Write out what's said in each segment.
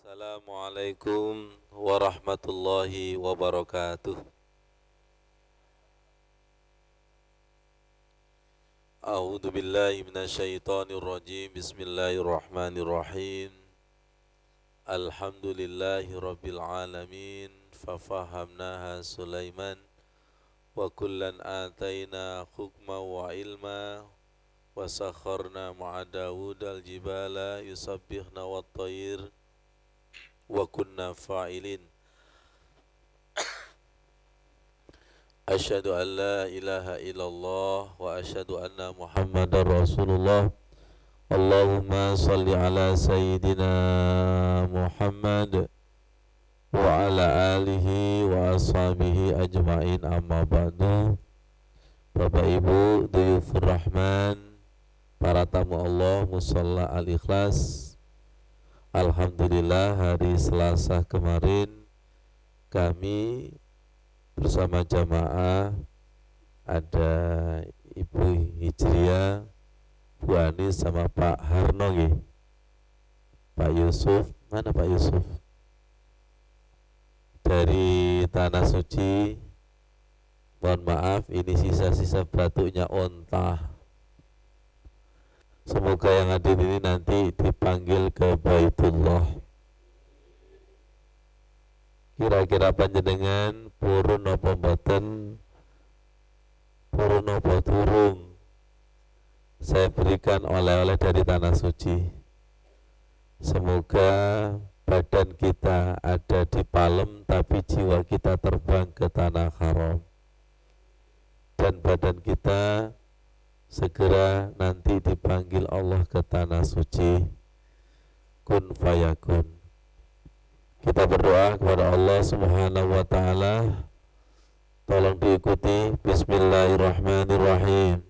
Assalamualaikum warahmatullahi wabarakatuh. A'udzu billahi minasyaitonir rajim. Bismillahirrahmanirrahim. Alhamdulillahi rabbil alamin. Fafahamnaha Sulaiman wa kullan ataina hukma wa ilma wa sakharna ma'a Dawud al-jibala yusabbihna wat-tayr wa kunna fa'ilin. Asyhadu an la ilaha illallah wa asyhadu anna Muhammadar Rasulullah. Allahumma salli ala sayyidina Muhammad wa ala alihi wa ashabihi ajma'in, amma ba'du. Bapak Ibu Duyufur Rahman, para tamu Allah Musalla Al-Ikhlas, alhamdulillah hari Selasa kemarin kami bersama jamaah ada Ibu Hijriah, Bu Anis sama Pak Harno nggih. Pak Yusuf, mana Pak Yusuf? Dari Tanah Suci. Mohon maaf ini sisa-sisa batuknya onta. Semoga yang hadir ini nanti dipanggil ke Baitullah. Kira-kira panjenengan purun napa mboten? Purun napa durung? Saya berikan oleh-oleh dari Tanah Suci. Semoga badan kita ada di Palem tapi jiwa kita terbang ke Tanah Haram. Dan badan kita segera nanti dipanggil Allah ke Tanah Suci. Kun fayakun. Kita berdoa kepada Allah Subhanahu wa taala. Tolong diikuti. Bismillahirrahmanirrahim.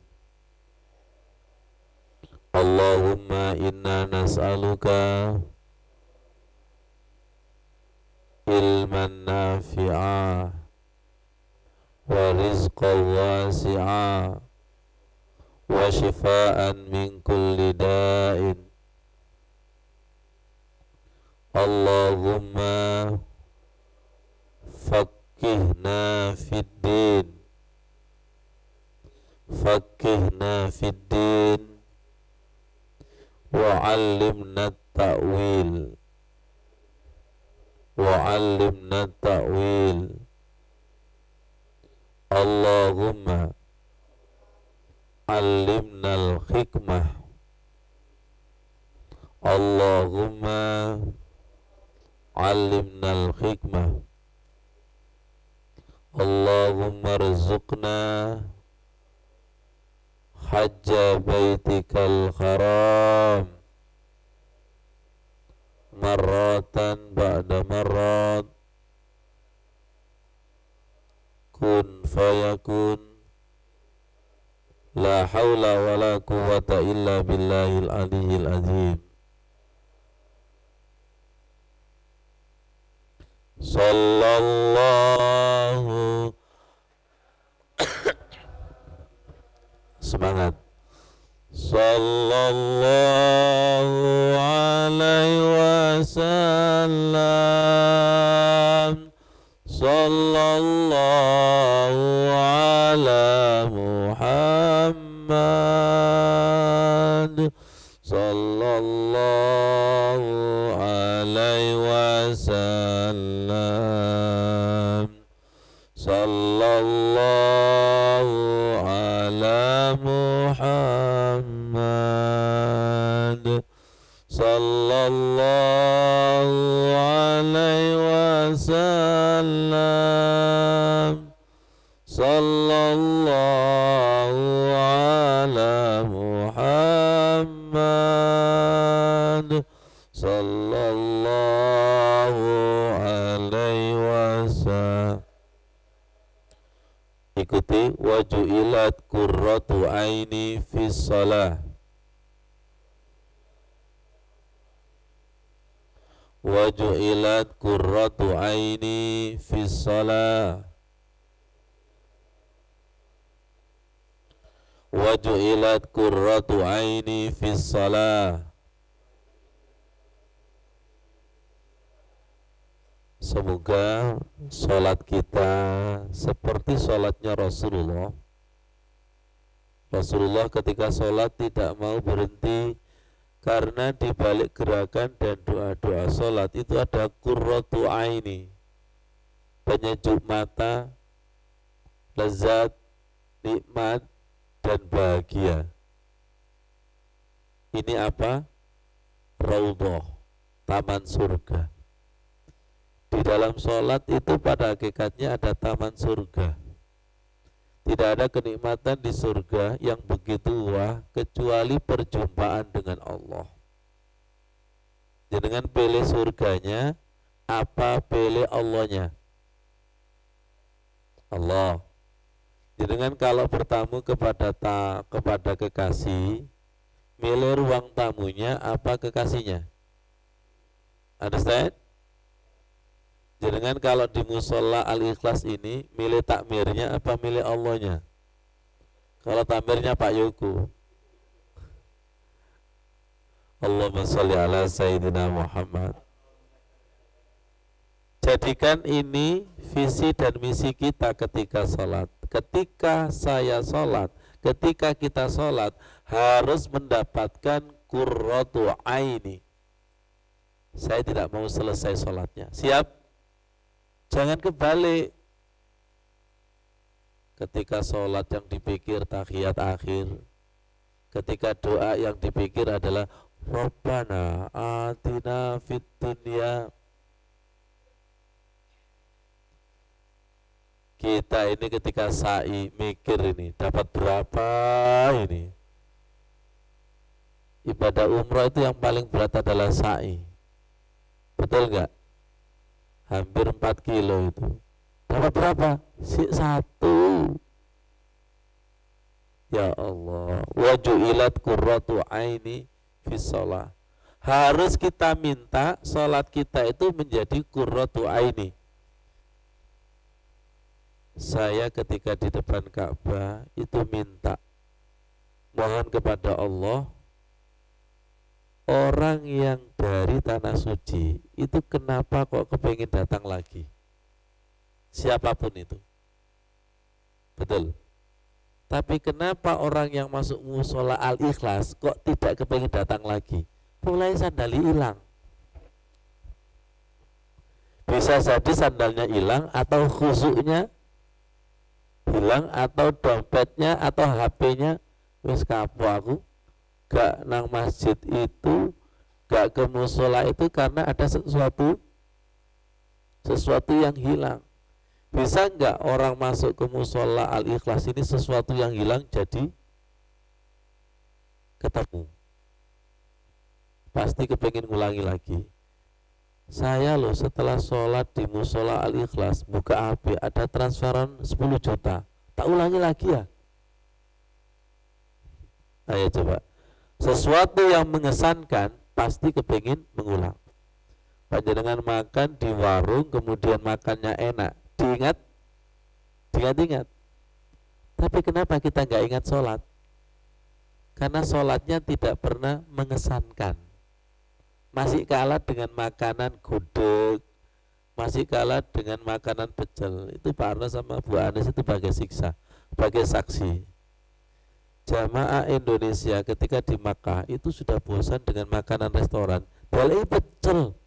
Allahumma inna nas'aluka ilman nafi'a wa rizqan wasi'a wa shifaan min kulli da'in. Allahumma faqqihna fid din, faqqihna fid din wa 'allimna ta'wil, wa 'allimna ta'wil. Allahumma 'allimna al-hikmah, Allahumma 'allimna al-hikmah, Allahumma rzuqna hajja baitikal haram marratan ba'da marrat. Kun fayakun. La hawla wa la quwwata illa billahil aliyyil azim. Sallallahu semangat. Sallallahu alaihi wasallam. Sallallahu ala Muhammad. Sallallahu alaihi wasallam. Sallallahu ala Muhammad. Sallallahu alaihi wasallam. Sallallahu ala Muhammad. Sallallahu alaihi wasallam. Ikuti. Waju'ilat qurratu aini fis shalah. Waju'ilat qurratu aini fis shalah. Waju'ilat qurratu aini fis shalah. Semoga sholat kita seperti sholatnya Rasulullah. Rasulullah ketika sholat tidak mau berhenti, karena di balik gerakan dan doa-doa sholat itu ada qurratu aini, penyejuk mata, lezat, nikmat, dan bahagia. Ini apa? Raudhah, taman surga. Di dalam sholat itu pada hakikatnya ada taman surga. Tidak ada kenikmatan di surga yang begitu wah kecuali perjumpaan dengan Allah. Jangan pilih surganya, apa pilih Allahnya? Allah. Jangan kalau bertamu kepada kekasih, milih ruang tamunya apa kekasihnya? Understand? Jangan kalau di musola Al-Ikhlas ini milih takmirnya apa milih Allahnya? Kalau takmirnya Pak Yoko, Allahumma sholli ala Sayyidina Muhammad. Jadikan ini visi dan misi kita ketika sholat. Ketika saya sholat, ketika kita sholat harus mendapatkan qurratu aini. Saya tidak mau selesai sholatnya. Siap? Jangan kebalik. Ketika sholat yang dipikir tahiyat akhir, ketika doa yang dipikir adalah Rabbana atina fid dunya. Kita ini ketika sa'i mikir ini dapat berapa ini. Ibadah umrah itu yang paling berat adalah sa'i. Betul enggak? Hampir 4 kilo itu. Dapat berapa? Satu. Ya Allah. Wa ju'ilat qurratu aini fi shalah. Harus kita minta salat kita itu menjadi qurratu aini. Saya ketika di depan Ka'bah itu minta, mohon kepada Allah, orang yang dari tanah suci itu kenapa kok kepingin datang lagi? Siapapun itu. Betul. Tapi kenapa orang yang masuk musola Al-Ikhlas kok tidak kepingin datang lagi? Mulai sandali hilang. Bisa jadi sandalnya hilang atau khusyuknya hilang atau dompetnya atau HP-nya wis kapok aku. Gak nang masjid itu, gak ke musola itu karena ada sesuatu yang hilang. Bisa nggak orang masuk ke musola Al-Ikhlas ini sesuatu yang hilang jadi ketemu? Pasti kepengin ngulangi lagi. Saya loh setelah sholat di musola Al-Ikhlas buka HP ada transferan 10 juta. Tak ulangi lagi ya? Ayo coba. Sesuatu yang mengesankan pasti kepingin mengulang. Panjenengan makan di warung kemudian makannya enak, diingat. Tapi kenapa kita nggak ingat sholat? Karena sholatnya tidak pernah mengesankan. Masih kalah dengan makanan gudeg, masih kalah dengan makanan pecel. Itu Pak Arno sama Bu Anis itu bagai siksa, bagai saksi. Jamaah Indonesia ketika di Makkah itu sudah bosan dengan makanan restoran. Dalai pecel.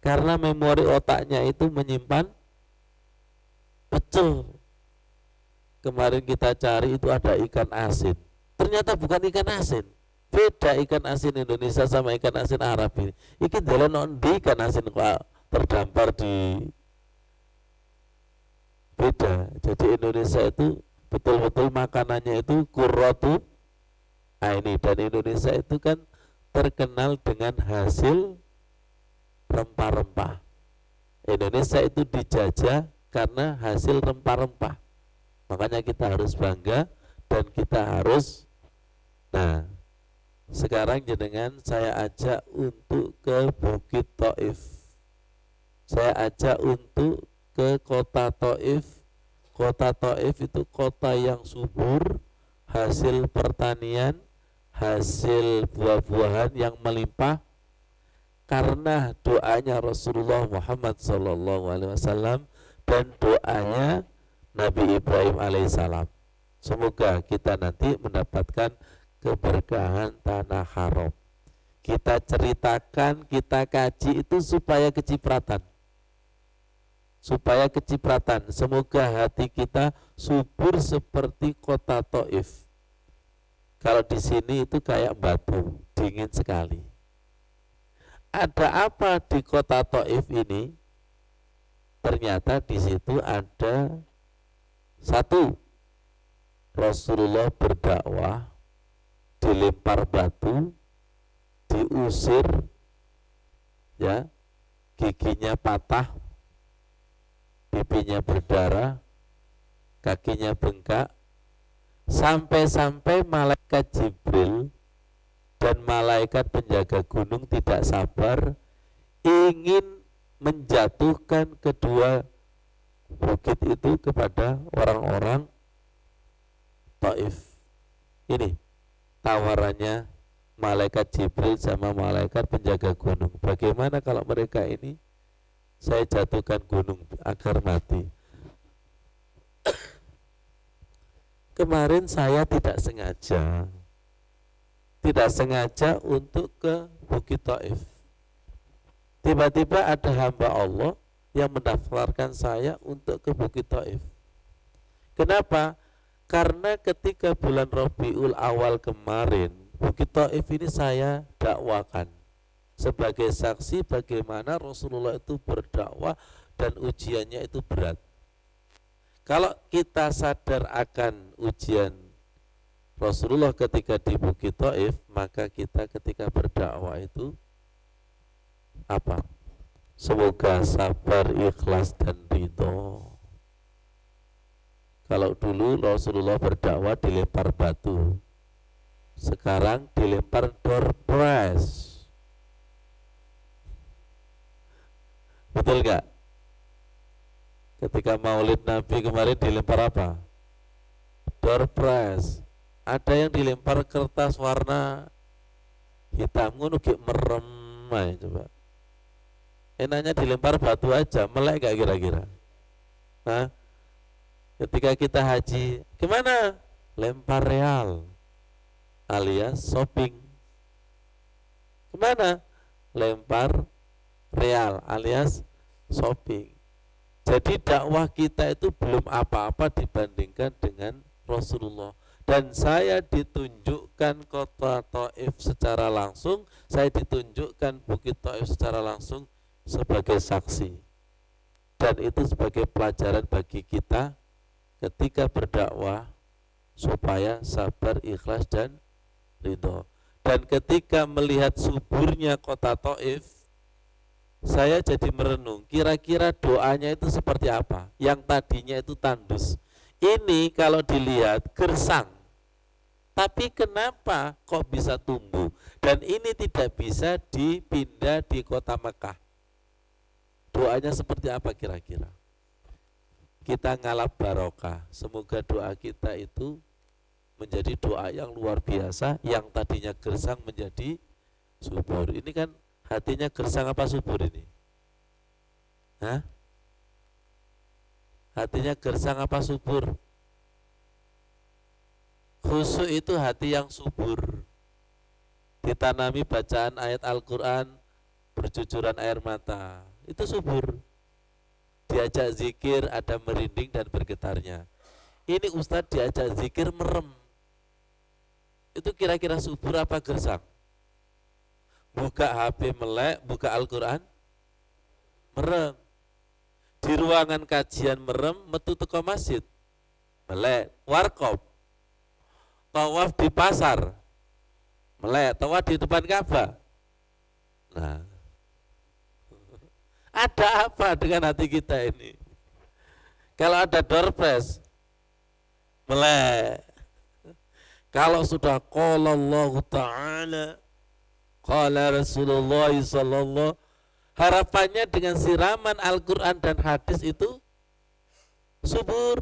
Karena memori otaknya itu menyimpan pecel. Kemarin kita cari itu ada ikan asin. Ternyata bukan ikan asin. Beda ikan asin Indonesia sama ikan asin Arab ini. Iki dalan di ikan asin terdampar di beda. Jadi Indonesia itu betul-betul makanannya itu qurratu aini, dan Indonesia itu kan terkenal dengan hasil rempah-rempah. Indonesia itu dijajah karena hasil rempah-rempah. Makanya kita harus bangga dan kita harus. Nah, sekarang jenengan saya ajak untuk ke Bukit Taif. Saya ajak untuk ke kota Taif. Kota Taif itu kota yang subur, hasil pertanian, hasil buah-buahan yang melimpah, karena doanya Rasulullah Muhammad SAW dan doanya Nabi Ibrahim alaihissalam. Semoga kita nanti mendapatkan keberkahan tanah haram. Kita ceritakan, kita kaji itu supaya kecipratan. Supaya kecipratan. Semoga hati kita subur seperti kota Taif. Kalau di sini itu kayak batu, dingin sekali. Ada apa di kota Taif ini? Ternyata di situ ada satu, Rasulullah berdakwah, dilempar batu, diusir, ya, giginya patah, pipinya berdarah, kakinya bengkak, sampai-sampai malaikat Jibril dan malaikat penjaga gunung tidak sabar ingin menjatuhkan kedua bukit itu kepada orang-orang Taif. Ini tawarannya malaikat Jibril sama malaikat penjaga gunung. Bagaimana kalau mereka ini saya jatuhkan gunung agar mati? Kemarin saya tidak sengaja untuk ke Bukit Taif. Tiba-tiba ada hamba Allah yang mendaftarkan saya untuk ke Bukit Taif. Kenapa? Karena ketika bulan Rabiul Awal kemarin, Bukit Taif ini saya dakwakan sebagai saksi bagaimana Rasulullah itu berdakwah dan ujiannya itu berat. Kalau kita sadar akan ujian Rasulullah ketika di Bukit Taif, maka kita ketika berdakwah itu apa? Semoga sabar, ikhlas dan ridho. Kalau dulu Rasulullah berdakwah dilempar batu, sekarang dilempar door prize. Betul gak? Ketika Maulid Nabi kemarin dilempar apa? Door prize. Ada yang dilempar kertas warna hitam, ngono ge merem ae coba. Enaknya dilempar batu aja, melek gak kira-kira? Hah? Ketika kita haji, gimana? Lempar real alias shopping. Kemana? Lempar real alias shopping. Jadi dakwah kita itu belum apa-apa dibandingkan dengan Rasulullah. Dan saya ditunjukkan kota Taif secara langsung, saya ditunjukkan Bukit Taif secara langsung sebagai saksi. Dan itu sebagai pelajaran bagi kita ketika berdakwah supaya sabar, ikhlas dan ridho. Dan ketika melihat suburnya kota Taif, saya jadi merenung, kira-kira doanya itu seperti apa? Yang tadinya itu tandus, ini kalau dilihat gersang. Tapi kenapa kok bisa tumbuh? Dan ini tidak bisa dipindah di kota Mekah. Doanya seperti apa kira-kira? Kita ngalap barokah. Semoga doa kita itu menjadi doa yang luar biasa, yang tadinya gersang menjadi subur. Ini kan hatinya gersang apa subur ini? Hah? Hatinya gersang apa subur? Khusyuk itu hati yang subur. Ditanami bacaan ayat Al-Quran, bercucuran air mata. Itu subur. Diajak zikir ada merinding dan bergetarnya. Ini Ustadz diajak zikir merem. Itu kira-kira subur apa gersang? Buka HP melek, buka Al-Quran merem. Di ruangan kajian merem, metu teko masjid melek. Warkop, tawaf di pasar melek, tawaf di depan Ka'bah. Nah, ada apa dengan hati kita ini? Kalau ada door prize melek. Kalau sudah qala Allah Ta'ala, qala Rasulullah sallallahu, harapannya dengan siraman Al-Quran dan hadis itu subur.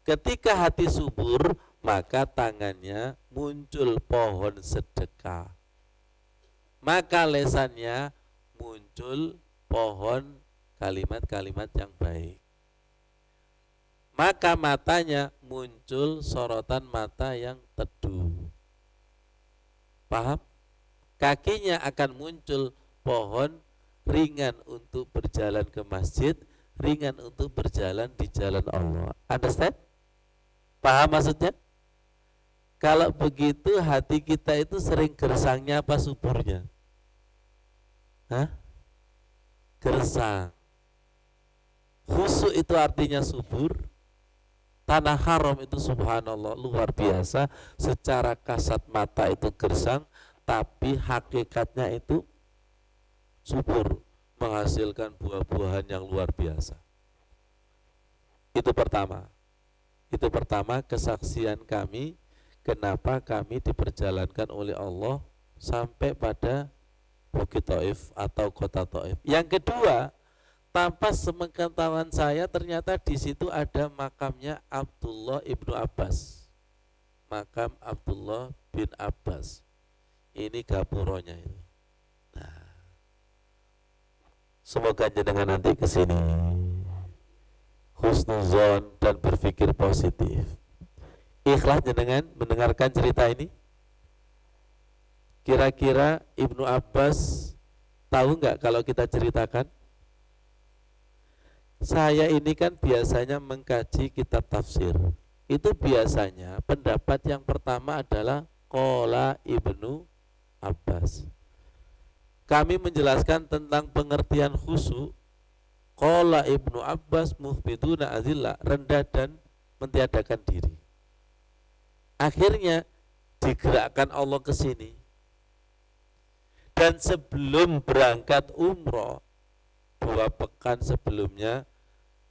Ketika hati subur, maka tangannya muncul pohon sedekah. maka lesannya muncul pohon kalimat-kalimat yang baik. Maka matanya muncul sorotan mata yang teduh. Paham? Kakinya akan muncul pohon ringan untuk berjalan ke masjid, ringan untuk berjalan di jalan Allah. Understand? Paham maksudnya? Kalau begitu hati kita itu sering gersangnya apa suburnya? Hah? Gersang. Khusyuk itu artinya subur. Tanah haram itu subhanallah luar biasa. Secara kasat mata itu gersang, tapi hakikatnya itu subur, menghasilkan buah-buahan yang luar biasa. Itu pertama. Itu pertama kesaksian kami kenapa kami diperjalankan oleh Allah sampai pada Bukit Taif atau kota Taif. Yang kedua, tanpa sepengetahuan saya ternyata di situ ada makamnya Abdullah ibnu Abbas. Makam Abdullah bin Abbas. Ini gapuronya itu. Nah, semoga jenengan nanti ke sini husnuzon dan berpikir positif. Ikhlas jenengan mendengarkan cerita ini? Kira-kira Ibnu Abbas tahu nggak kalau kita ceritakan? Saya ini kan biasanya mengkaji kitab tafsir. Itu biasanya pendapat yang pertama adalah qala Ibnu Abbas. Kami menjelaskan tentang pengertian khusyuk. Qala Ibnu Abbas muhbituna azillah, rendah dan mentiadakan diri. Akhirnya digerakkan Allah ke sini. Dan sebelum berangkat umroh 2 pekan sebelumnya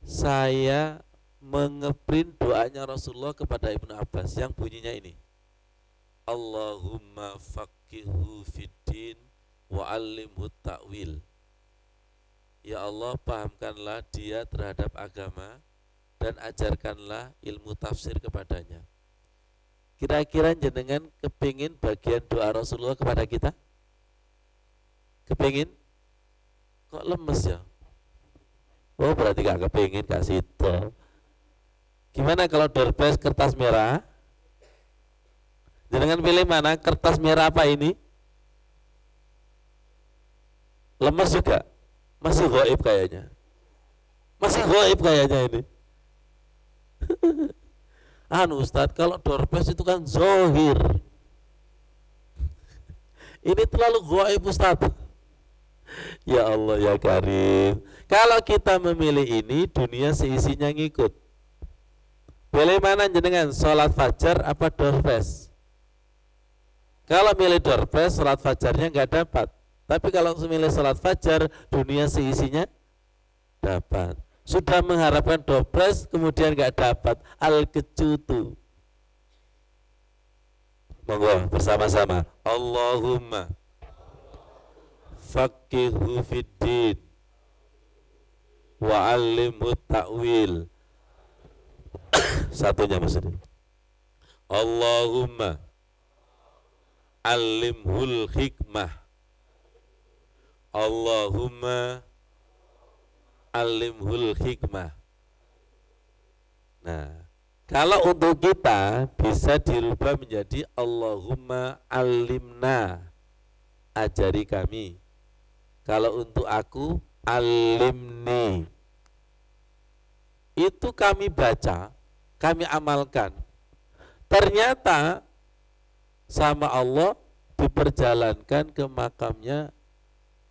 saya mengeprint doanya Rasulullah kepada Ibnu Abbas yang bunyinya ini. Allahumma faqihu fiddin wa 'allimhu ta'wil. Ya Allah, pahamkanlah dia terhadap agama dan ajarkanlah ilmu tafsir kepadanya. Kira-kira jenengan kepingin bagian doa Rasulullah kepada kita? Kepingin? Kok lemes ya? Oh berarti gak kepingin, Kak Sito. Gimana kalau doorpress kertas merah? Jenengan pilih mana? Kertas merah apa ini? Lemes juga? Masih gaib kayaknya. Masih gaib kayaknya ini. Ustadz, kalau doorpress itu kan zohir. Ini terlalu gaib Ustadz. Ya Allah ya Karim. Kalau kita memilih ini, dunia seisinya ngikut. Pilih mana jenengan? Sholat fajar apa doorpress? Kalau milih doorpress, sholat fajarnya nggak dapat. Tapi kalau memilih sholat fajar, dunia seisinya dapat. Sudah mengharapkan doorpress, kemudian nggak dapat. Al-kecutu. Monggo bersama-sama. Allahumma faqihu fiddin wa 'allimhu ta'wil. Satunya maksudnya. Allahumma 'allimhul hikmah. Allahumma 'allimhul hikmah. Nah, kalau untuk kita bisa dirubah menjadi Allahumma 'allimna, ajari kami. Kalau untuk aku, alimni. Itu kami baca, kami amalkan. Ternyata sama Allah diperjalankan ke makamnya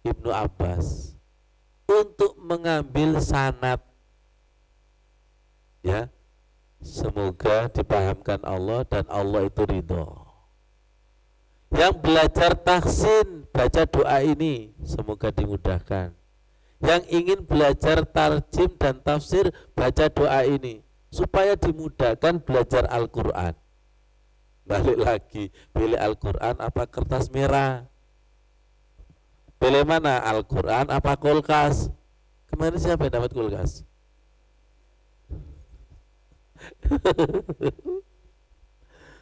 Ibnu Abbas untuk mengambil sanad. Ya, semoga dipahamkan Allah dan Allah itu ridho. Yang belajar tahsin baca doa ini semoga dimudahkan. Yang ingin belajar tarjim dan tafsir baca doa ini supaya dimudahkan belajar Al-Quran. Balik lagi, pilih Al-Quran apa kertas merah? Pilih mana? Al-Quran apa kulkas? Kemarin siapa yang dapat kulkas?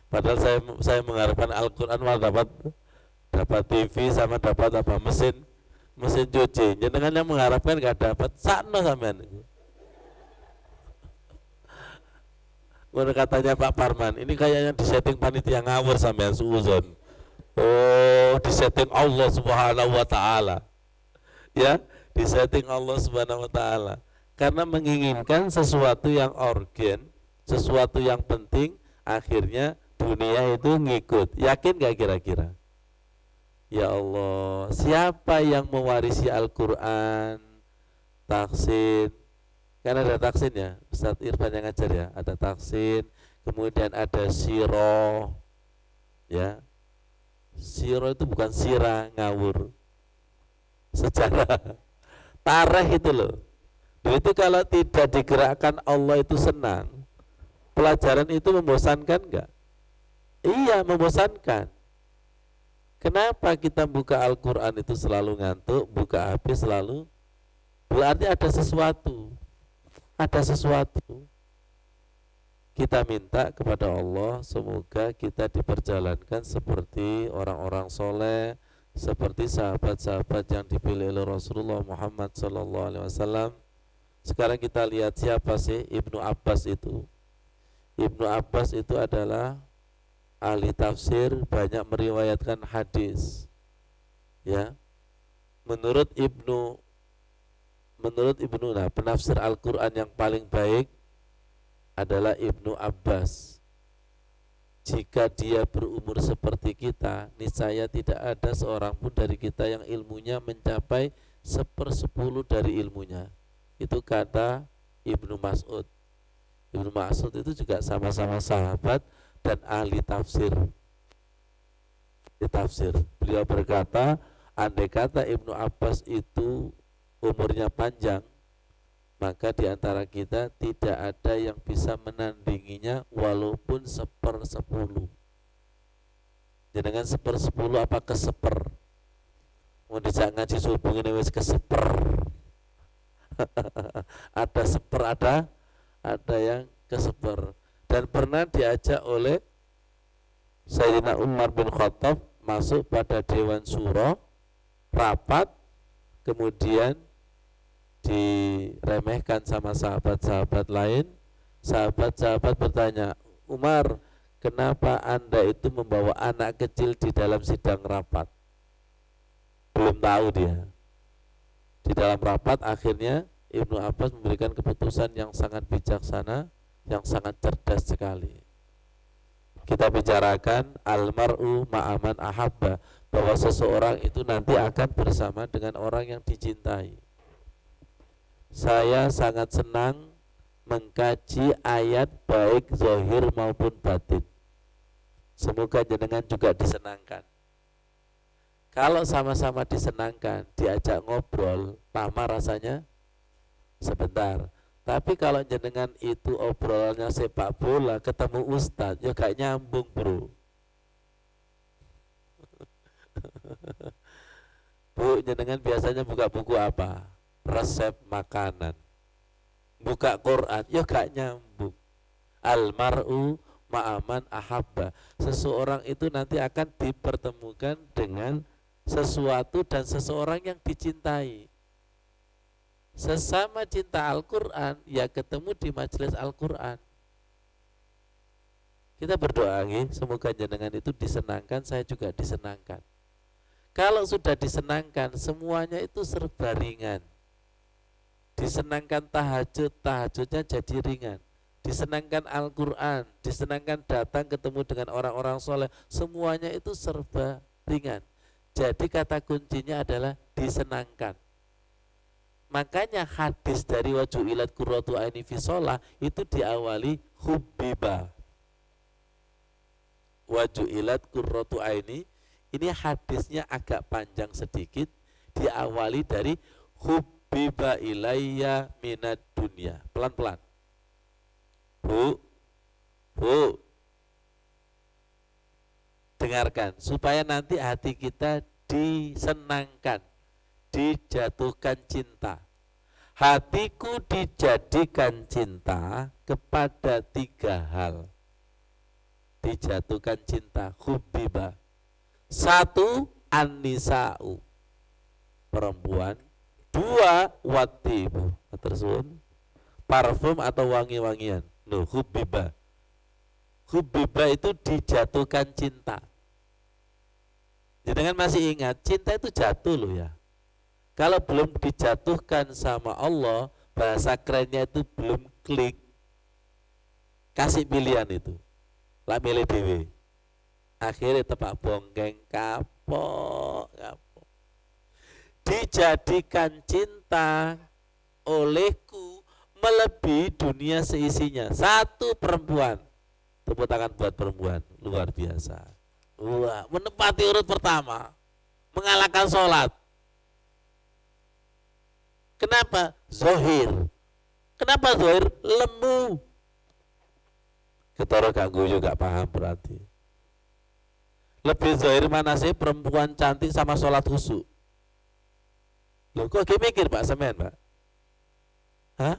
Padahal saya mengharapkan Al-Quran malah dapat TV sama dapat apa mesin cuci. Jenengan yang mengharapkan gak dapat, sakno sampean. Menurut katanya Pak Parman, ini kayaknya disetting panitia ngawur sampean suuzon. Oh, disetting Allah Subhanahu wa taala. Ya, disetting Allah Subhanahu wa taala. Karena menginginkan sesuatu yang urgen, sesuatu yang penting, akhirnya dunia itu ngikut. Yakin gak kira-kira? Ya Allah, siapa yang mewarisi Al-Quran? Taksin, kan ada taksin ya, Ustadz Irfan yang ngajar ya, ada taksin, kemudian ada siro, ya, siro itu bukan sirah ngawur, sejarah, tareh itu loh. Itu kalau tidak digerakkan Allah itu senang. Pelajaran itu membosankan enggak? Iya, membosankan. Kenapa kita buka Al-Quran itu selalu ngantuk, buka HP selalu? Berarti ada sesuatu. Ada sesuatu. Kita minta kepada Allah semoga kita diperjalankan seperti orang-orang soleh, seperti sahabat-sahabat yang dipilih oleh Rasulullah Muhammad SAW. Sekarang kita lihat siapa sih Ibnu Abbas itu. Ibnu Abbas itu adalah ahli tafsir, banyak meriwayatkan hadis. Ya. Menurut Ibnu, nah, penafsir Al-Quran yang paling baik adalah Ibnu Abbas. Jika dia berumur seperti kita, niscaya tidak ada seorang pun dari kita yang ilmunya mencapai 1/10 dari ilmunya. Itu kata Ibnu Mas'ud. Ibnu Mas'ud itu juga sama-sama sahabat dan ahli tafsir. Di tafsir, beliau berkata, andai kata Ibnu Abbas itu umurnya panjang, maka di antara kita tidak ada yang bisa menandinginya walaupun 1/10. Jangan 1/10 apa keseper. Mau dijak ngaji subuh ini wis keseper. Ada seper, ada yang keseper. Dan pernah diajak oleh Sayyidina Umar bin Khattab masuk pada Dewan Syuro, rapat, kemudian diremehkan sama sahabat-sahabat lain. Sahabat-sahabat bertanya, Umar, kenapa Anda itu membawa anak kecil di dalam sidang rapat? Belum tahu dia. Di dalam rapat akhirnya Ibnu Abbas memberikan keputusan yang sangat bijaksana, yang sangat cerdas sekali. Kita bicarakan almar'u ma'aman ahabba, bahwa seseorang itu nanti akan bersama dengan orang yang dicintai. Saya sangat senang mengkaji ayat baik zahir maupun batin. Semoga jenengan juga disenangkan. Kalau sama-sama disenangkan, diajak ngobrol, lama rasanya sebentar. Tapi kalau jenengan itu obrolannya sepak bola, ketemu ustadz, ya gak nyambung bro. Bu, jenengan biasanya buka buku apa? Resep makanan. Buka Quran, ya gak nyambung. Almar'u ma'aman ahabba. Seseorang itu nanti akan dipertemukan dengan sesuatu dan seseorang yang dicintai. Sesama cinta Al-Quran, ya ketemu di majelis Al-Quran. Kita berdoa, semoga jenengan itu disenangkan, saya juga disenangkan. Kalau sudah disenangkan, semuanya itu serba ringan. Disenangkan tahajud, tahajudnya jadi ringan. Disenangkan Al-Quran, disenangkan datang ketemu dengan orang-orang soleh, semuanya itu serba ringan. Jadi kata kuncinya adalah disenangkan. Makanya hadis dari waju'ilat qurratu aini fi shalah itu diawali hubbiba. Waju'ilat qurratu aini, ini hadisnya agak panjang sedikit, diawali dari hubbiba ilayya minad dunya. Pelan-pelan. Bu, dengarkan supaya nanti hati kita disenangkan, dijatuhkan cinta. Hatiku dijadikan cinta kepada 3 hal. Dijatuhkan cinta, hubbiba. 1, an-nisa'u perempuan, 2 watibu tersun parfum atau wangi-wangian. Loh, hubbiba itu dijatuhkan cinta. Jangan masih ingat, cinta itu jatuh loh ya. Kalau belum dijatuhkan sama Allah, bahasa kerennya itu belum klik. Kasih pilihan itu. Lah milih dewe. Akhirnya tepak bongkeng kapok. Dijadikan cinta olehku melebihi dunia seisinya. 1 perempuan. Tepuk tangan buat perempuan, luar biasa. Wah, menempati urut pertama, mengalahkan sholat. Kenapa? Zohir. Kenapa zohir? Lemu. Ketara ganggu juga paham berarti. Lebih zohir mana sih perempuan cantik sama sholat khusyuk? Loh, kok mikir Pak Semen, Pak? Hah?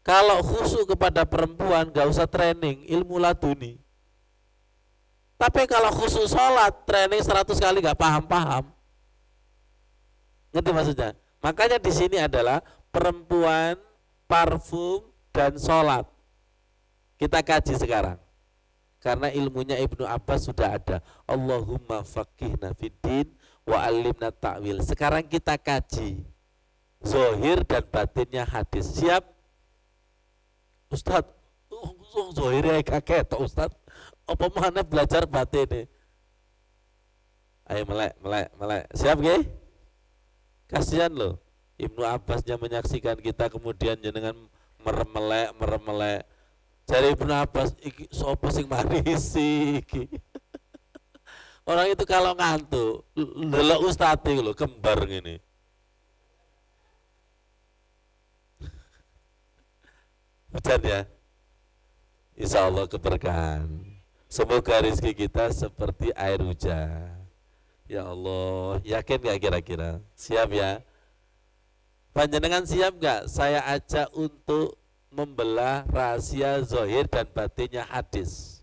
Kalau khusyuk kepada perempuan gak usah training, ilmu laduni. Tapi kalau khusyuk sholat, training 100 kali gak paham-paham. Ngerti maksudnya? Makanya di sini adalah perempuan, parfum, dan sholat. Kita kaji sekarang. Karena ilmunya Ibnu Abbas sudah ada. Allahumma faqihna fiddin wa alimna ta'wil. Sekarang kita kaji zohir dan batinnya hadis. Siap? Ustadz, zohirnya kakek toh Ustadz. Apa mana belajar batin ini? Ayo melek. Siap gak? Kasihan loh. Ibnu Abbasnya menyaksikan kita kemudian jenengan meremelek. Cari Ibnu Abbas, iki sopo sing marisi iki. Orang itu kalau ngantuk, ndelok ustadz lho kembar gini. Benar ya? Insya Allah keberkahan. Semoga rezeki kita seperti air hujan. Ya Allah, yakin gak kira-kira? Siap ya? Panjenengan siap gak? Saya ajak untuk membelah rahasia zohir dan batinnya hadis.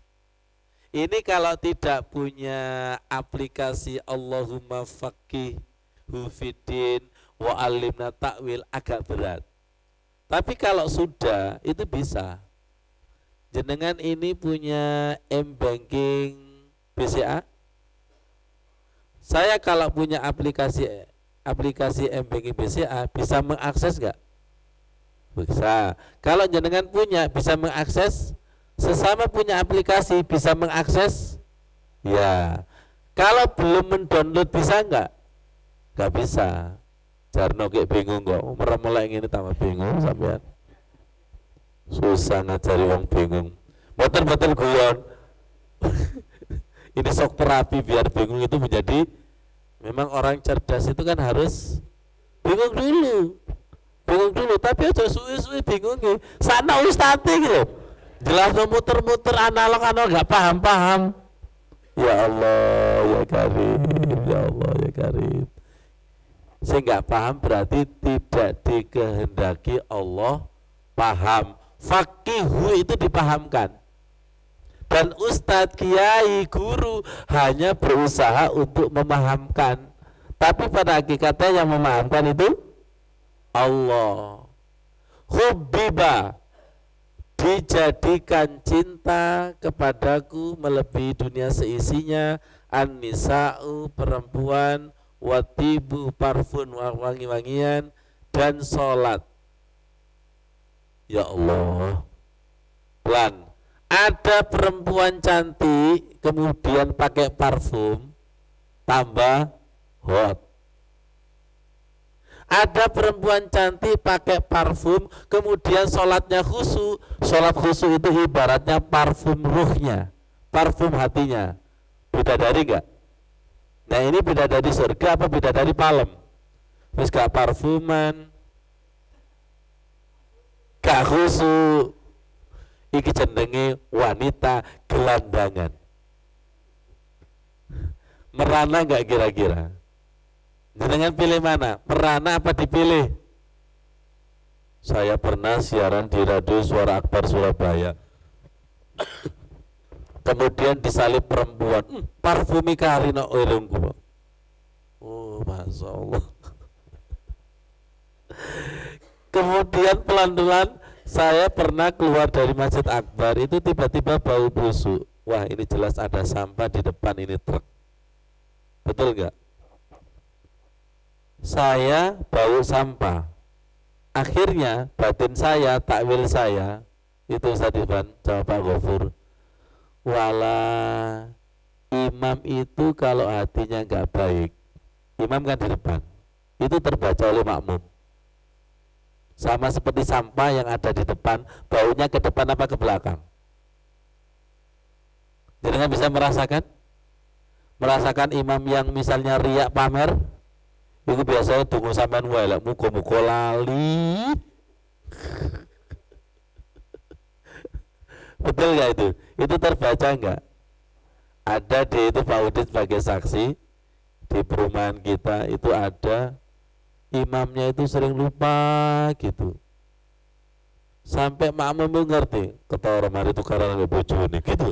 Ini kalau tidak punya aplikasi Allahumma faqihu fiddin wa alimna ta'wil agak berat. Tapi kalau sudah itu bisa. Jenengan ini punya M-Banking BCA? Saya kalau punya aplikasi M-Banking BCA bisa mengakses nggak? Bisa. Kalau jenengan punya bisa mengakses, sesama punya aplikasi bisa mengakses? Ya. Kalau belum mendownload bisa nggak? Nggak bisa. Jarno kayak bingung kok, merem-melek ini tambah bingung sampean. Susah ngajari wong bingung. Boten guyon. Ini sok terapi biar bingung itu menjadi, memang orang cerdas itu kan harus bingung dulu, tapi aja suwe-suwe bingung nggih. Sana ustadz gitu. Jelas muter-muter analog nggak paham. Ya Allah ya Karim, ya Allah ya Karim. Saya nggak paham berarti tidak dikehendaki Allah paham. Faqihu itu dipahamkan. Dan ustadz, kiai, guru hanya berusaha untuk memahamkan. Tapi pada hakikatnya yang memahamkan itu Allah. Hubbiba, dijadikan cinta kepadaku melebihi dunia seisinya. An-nisa'u, perempuan, watibu, parfum, wangi-wangian, dan sholat. Ya Allah, pelan. Ada perempuan cantik kemudian pakai parfum tambah hot. Ada perempuan cantik pakai parfum kemudian sholatnya khusyuk. Sholat khusyuk itu ibaratnya parfum ruhnya, parfum hatinya. Bidadari gak? Nah ini bidadari surga apa bidadari palem? Terus gak parfuman, gak khusyuk. Iki jenenge wanita gelandangan. Merana gak kira-kira? Jenengan pilih mana? Merana apa dipilih? Saya pernah siaran di radio Suara Akbar Surabaya. kemudian disalib perempuan, parfumi karino irungku. Oh, masya Allah. Kemudian pelan-pelan saya pernah keluar dari Masjid Akbar, itu tiba-tiba bau busuk. Wah, ini jelas ada sampah di depan ini truk. Betul nggak? Saya bau sampah. Akhirnya batin saya, takwil saya, itu Ustaz Irfan sama Pak Ghafur, wala imam itu kalau hatinya nggak baik, imam kan di depan, itu terbaca oleh makmum. Sama seperti sampah yang ada di depan, baunya ke depan apa ke belakang? Jadi nggak bisa merasakan imam yang misalnya riak pamer, itu biasanya tunggu sampean wae lek muga-muga lali. Betul nggak itu? Itu terbaca nggak? Ada di itu Pak Udin sebagai saksi, di perumahan kita itu ada imamnya itu sering lupa gitu. Sampai makmum itu ngerti, ketawa mari itu karena nggak bojone gitu.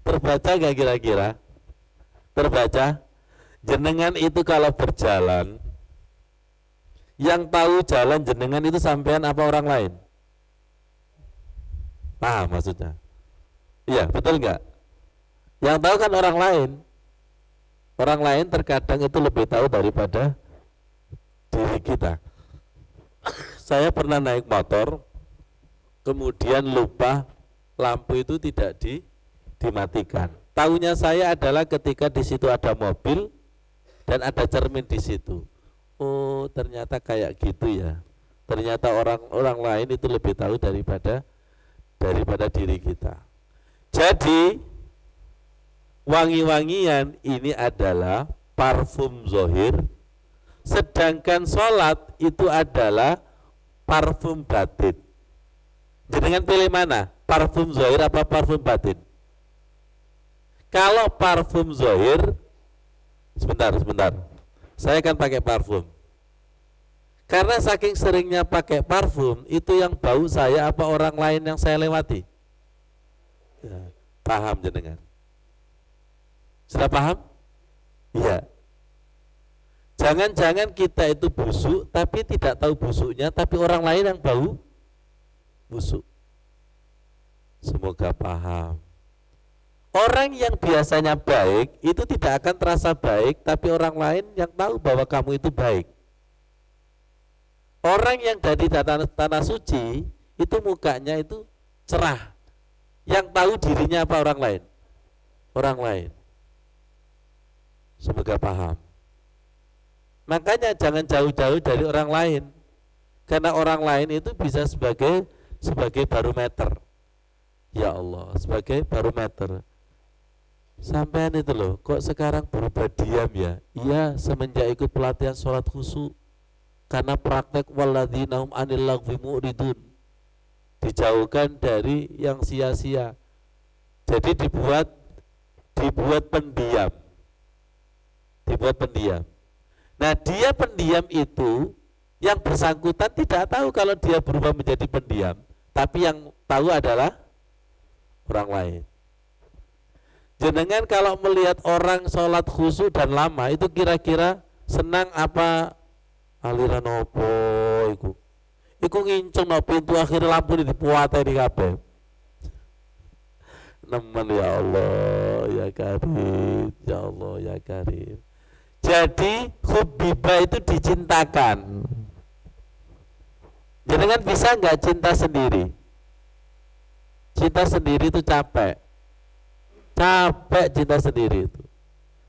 Terbaca nggak kira-kira? Terbaca? Jenengan itu kalau berjalan, yang tahu jalan jenengan itu sampean apa orang lain? Paham maksudnya? Iya, betul nggak? Yang tahu kan orang lain. Orang lain terkadang itu lebih tahu daripada diri kita. Saya pernah naik motor, kemudian lupa lampu itu tidak dimatikan. Tahunya saya adalah ketika di situ ada mobil dan ada cermin di situ. Oh, ternyata kayak gitu ya. Ternyata orang lain itu lebih tahu daripada diri kita. Jadi wangi-wangian ini adalah parfum zohir, sedangkan sholat itu adalah parfum batin. Jenengan pilih mana? Parfum zohir apa parfum batin? Kalau parfum zohir, sebentar, saya akan pakai parfum. Karena saking seringnya pakai parfum, itu yang bau saya apa orang lain yang saya lewati? Ya, paham jenengan? Sudah paham? Iya. Jangan-jangan kita itu busuk, tapi tidak tahu busuknya, tapi orang lain yang bau busuk. Semoga paham. Orang yang biasanya baik itu tidak akan terasa baik, tapi orang lain yang tahu bahwa kamu itu baik. Orang yang dari tanah suci itu mukanya itu cerah. Yang tahu dirinya apa orang lain? Orang lain. Semoga paham. Makanya jangan jauh-jauh dari orang lain, karena orang lain itu bisa sebagai barometer. Ya Allah, sebagai barometer. Sampean itu loh, kok sekarang berubah diam ya? Iya, semenjak ikut pelatihan sholat khusyuk. Karena praktek walladzina hum anil lagwi mu'ridun, dijauhkan dari yang sia-sia. Jadi dibuat pendiam. Nah, dia pendiam itu, yang bersangkutan tidak tahu kalau dia berubah menjadi pendiam, tapi yang tahu adalah orang lain. Jenengan kalau melihat orang sholat khusyuk dan lama, itu kira-kira senang apa aliran opo iku? Iku nginceng no pintu akhir lampu di puate di kabeh. Nemen ya Allah ya Karim, ya Allah ya Karim. Jadi hubibah itu dicintakan. Jenengan bisa nggak cinta sendiri? Cinta sendiri itu capek cinta sendiri itu.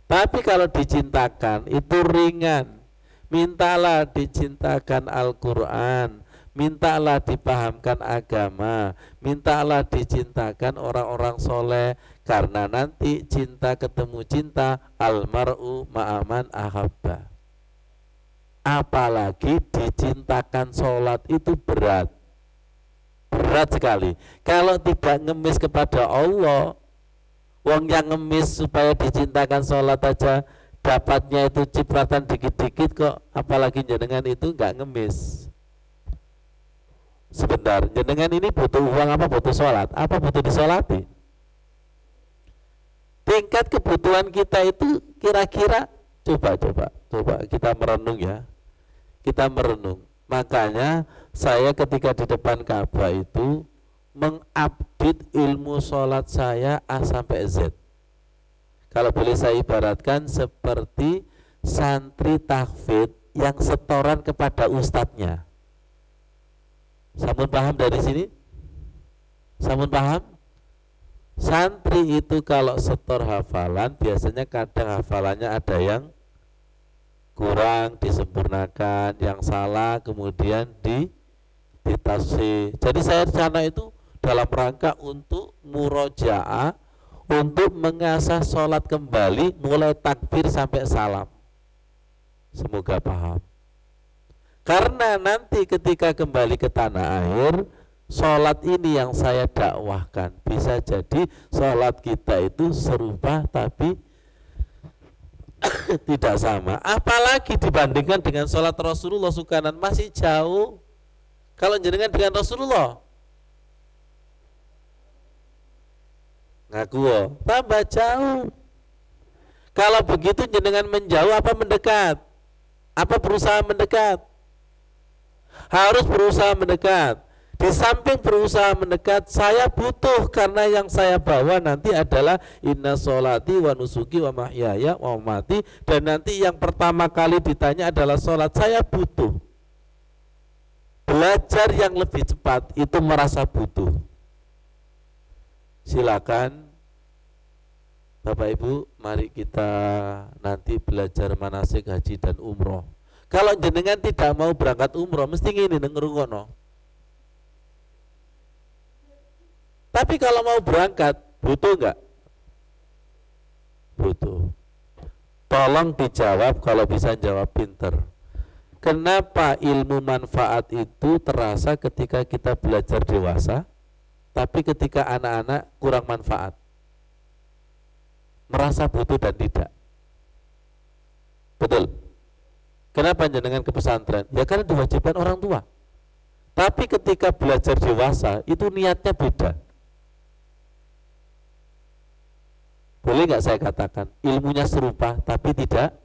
Tapi kalau dicintakan itu ringan. Mintalah dicintakan Al-Quran, mintalah dipahamkan agama, mintalah dicintakan orang-orang soleh, karena nanti cinta ketemu cinta, almar'u ma'aman ahabba. Apalagi dicintakan sholat itu berat sekali. Kalau tidak ngemis kepada Allah, wong yang ngemis supaya dicintakan sholat aja dapatnya itu cipratan dikit-dikit kok, apalagi jenengan itu nggak ngemis. Sebentar, jenengan ini butuh uang apa butuh sholat? Apa butuh disolati? Tingkat kebutuhan kita itu kira-kira, coba kita merenung ya. Kita merenung. Makanya saya ketika di depan Ka'bah itu mengupdate ilmu sholat saya A sampai Z. Kalau boleh saya ibaratkan seperti santri tahfidz yang setoran kepada ustadznya. Sampun paham dari sini? Sampun paham? Santri itu kalau setor hafalan biasanya kadang hafalannya ada yang kurang disempurnakan, yang salah kemudian ditafsir. Jadi saya rencana itu dalam rangka untuk murojaah, untuk mengasah sholat kembali mulai takbir sampai salam. Semoga paham. Karena nanti ketika kembali ke tanah air, sholat ini yang saya dakwahkan bisa jadi sholat kita itu serupa tapi tidak sama. Apalagi dibandingkan dengan sholat Rasulullah sukanan masih jauh. Kalau jenengan dengan Rasulullah ngaku tambah jauh. Kalau begitu jenengan menjauh apa mendekat? Apa berusaha mendekat? Harus berusaha mendekat. Di samping berusaha mendekat, saya butuh karena yang saya bawa nanti adalah inna sholati wa nusuki wa mahyaya wa mamati, dan nanti yang pertama kali ditanya adalah sholat. Saya butuh belajar yang lebih cepat, itu merasa butuh. Silakan Bapak Ibu, mari kita nanti belajar manasik haji dan umroh. Kalau jenengan tidak mau berangkat umroh, mesti ngini ngerungono. Tapi kalau mau berangkat, butuh enggak? Butuh. Tolong dijawab, kalau bisa jawab pinter. Kenapa ilmu manfaat itu terasa ketika kita belajar dewasa, tapi ketika anak-anak kurang manfaat? Merasa butuh dan tidak. Betul. Kenapa jenengan ke pesantren? Ya karena diwajibkan orang tua. Tapi ketika belajar dewasa, itu niatnya beda. Boleh nggak saya katakan ilmunya serupa tapi tidak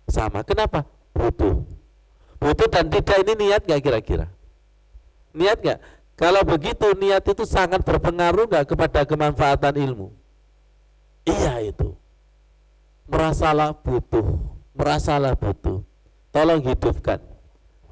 sama? Kenapa? Butuh dan tidak, ini niat nggak kira-kira? Niat nggak? Kalau begitu niat itu sangat berpengaruh nggak kepada kemanfaatan ilmu? Iya itu. Merasalah butuh. Tolong hidupkan.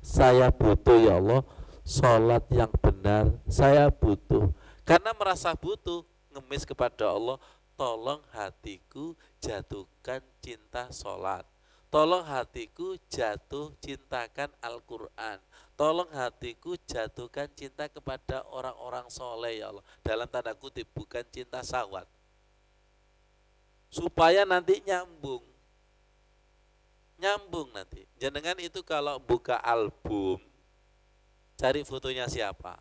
Saya butuh ya Allah, sholat yang benar. Saya butuh. Karena merasa butuh, ngemis kepada Allah. Tolong hatiku jatuhkan cinta sholat. Tolong hatiku jatuh cintakan Al-Quran. Tolong hatiku jatuhkan cinta kepada orang-orang soleh ya Allah. Dalam tanda kutip, bukan cinta syahwat. Supaya nanti nyambung nanti. Jenengan itu kalau buka album, cari fotonya siapa?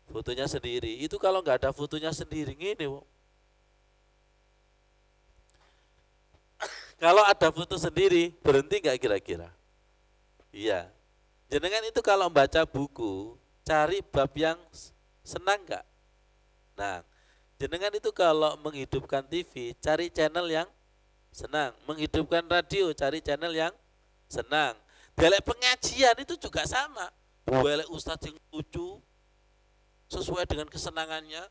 Fotonya sendiri. Itu kalau nggak ada fotonya sendiri, gini. Kalau ada foto sendiri, berhenti nggak kira-kira? Iya. Jenengan itu kalau baca buku, cari bab yang senang nggak? Nah, jenengan itu kalau menghidupkan TV, cari channel yang senang. Menghidupkan radio, cari channel yang senang. Dalek pengajian itu juga sama. Dalek ustadz yang lucu, sesuai dengan kesenangannya.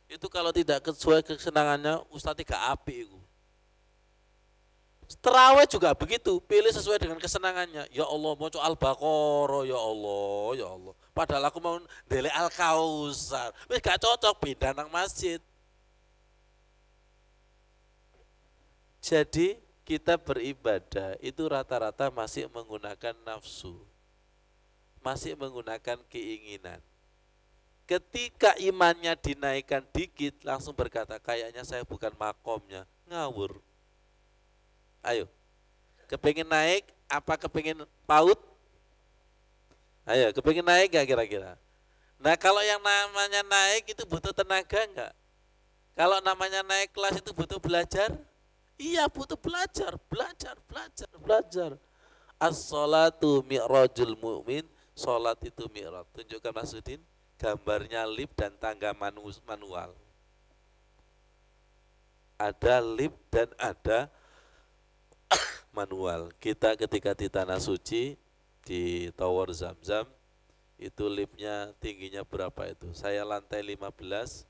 Itu kalau tidak sesuai kesenangannya, ustadz gak api itu. Terawih juga begitu, pilih sesuai dengan kesenangannya. Ya Allah, mau Al-Baqarah, ya Allah. Padahal aku mau ndelek Al-Kausar. Wis gak cocok, pindah nang masjid. Jadi kita beribadah itu rata-rata masih menggunakan nafsu, masih menggunakan keinginan. Ketika imannya dinaikkan dikit, langsung berkata, kayaknya saya bukan makomnya, ngawur. Ayo, kepingin naik apa kepingin paut? Ayo, kepingin naik gak kira-kira? Nah kalau yang namanya naik itu butuh tenaga enggak? Kalau namanya naik kelas itu butuh belajar? Iya butuh belajar. As-salatu mi'rajul mu'min, sholat itu mi'raj. Tunjukkan Mas Udin gambarnya lift dan tangga manual. Ada lift dan ada manual. Kita ketika di Tanah Suci di Tower Zamzam itu liftnya tingginya berapa itu? Saya lantai 15,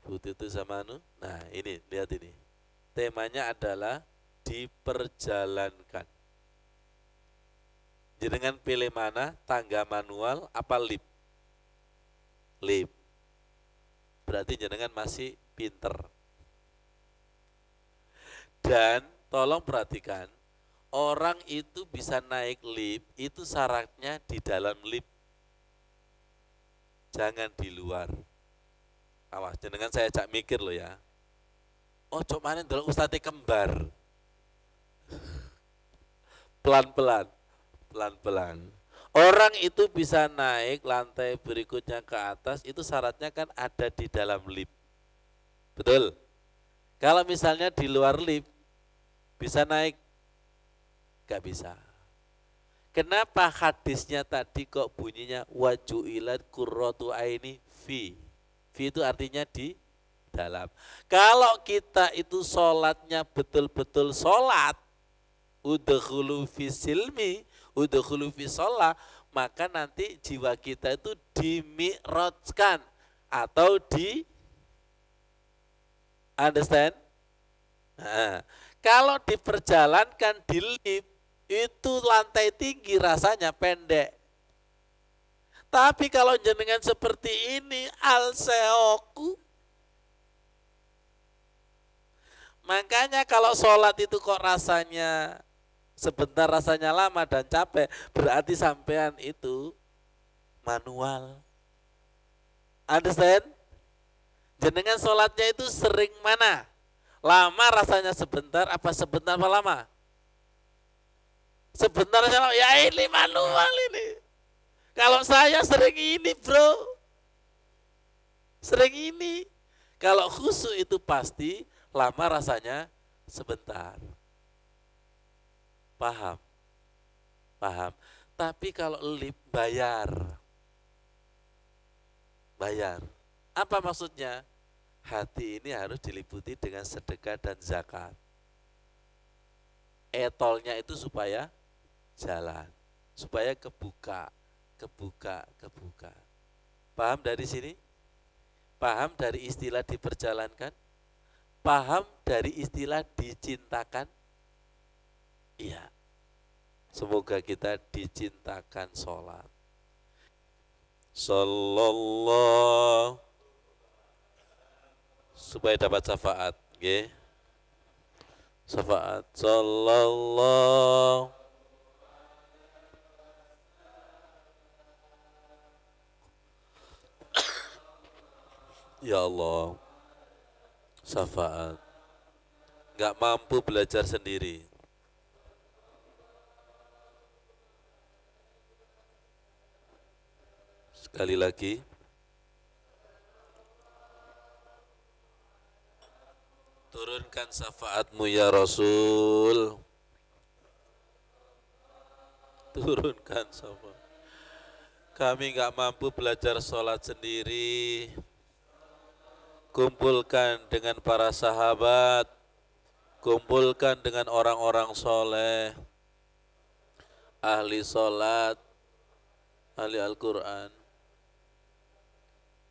Putih itu sama Nah ini, lihat ini. Temanya adalah diperjalankan. Jenengan pilih mana? Tangga manual apa lift? Lift. Berarti jenengan masih pinter. Dan tolong perhatikan, orang itu bisa naik lift, itu syaratnya di dalam lift. Jangan di luar. Awas, jenengan saya ajak mikir loh ya. Oh, cok mana dulu Ustadz kembar. Pelan-pelan, pelan-pelan. Orang itu bisa naik lantai berikutnya ke atas, itu syaratnya kan ada di dalam lift. Betul? Kalau misalnya di luar lift, bisa naik? Gak bisa. Kenapa hadisnya tadi kok bunyinya wajuilat qurratu aini fi? Fi itu artinya di dalam. Kalau kita itu sholatnya betul-betul sholat, udkhulu fi silmi, udkhulu fi sholat, maka nanti jiwa kita itu dimi'rajkan atau di understand? Nah, kalau diperjalankan di lift itu lantai tinggi rasanya pendek. Tapi kalau jenengan seperti ini al-seoku. Makanya kalau sholat itu kok rasanya sebentar rasanya lama dan capek, berarti sampean itu manual. Understand? Jenengan sholatnya itu sering mana? Lama rasanya sebentar, apa sebentar apa lama? Sebentar saja, ya ini manual ini. Kalau saya sering ini bro, sering ini. Kalau khusyuk itu pasti lama rasanya sebentar. Paham? Paham. Tapi kalau lift bayar. Bayar. Apa maksudnya? Hati ini harus diliputi dengan sedekah dan zakat. Etolnya itu supaya jalan, supaya kebuka. Paham dari sini? Paham dari istilah diperjalankan? Paham dari istilah dicintakan? Iya. Semoga kita dicintakan sholat. Sallallahu supaya dapat syafaat, nggih. Syafaat sallallahu ya Allah. Syafaat. Enggak mampu belajar sendiri. Sekali lagi. Turunkan syafaatmu ya Rasul. Turunkan syafaat. Kami enggak mampu belajar sholat sendiri. Kumpulkan dengan para sahabat. Kumpulkan dengan orang-orang soleh. Ahli sholat. Ahli Al-Quran.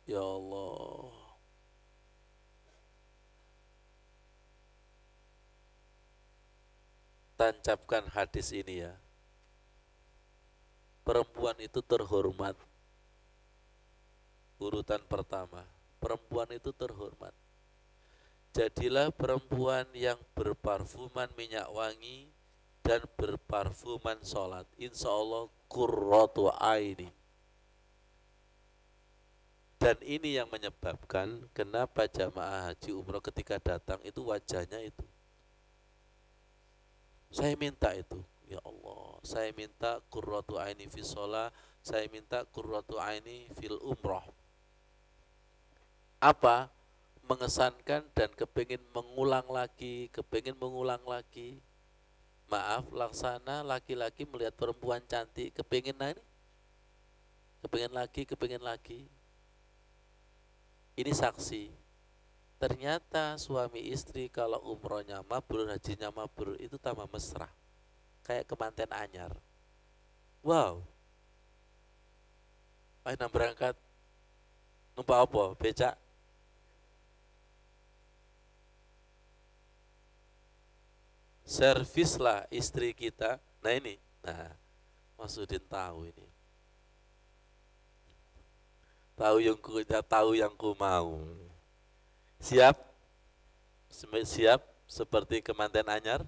Ya Allah. Tancapkan hadis ini ya. Perempuan itu terhormat. Urutan pertama, perempuan itu terhormat. Jadilah perempuan yang berparfuman minyak wangi dan berparfuman sholat. Insya Allah qurratu aini. Dan ini yang menyebabkan kenapa jamaah haji umroh ketika datang itu wajahnya itu. Saya minta itu, ya Allah, saya minta qurratu aini fi sholat, saya minta qurratu aini fil umroh. Apa? Mengesankan dan kepingin mengulang lagi. Maaf, laksana laki-laki melihat perempuan cantik, kepingin ini kepingin lagi. Ini saksi. Ternyata suami istri kalau umrohnya mabrur, hajinya mabrur itu tambah mesra. Kayak kemanten anyar. Wow. Ayo nang berangkat. Numpak apa? Becak. Servislah istri kita. Nah ini. Nah, Masudin tahu ini. Tahu yang ku mau. Siap? Siap seperti kemanten anyar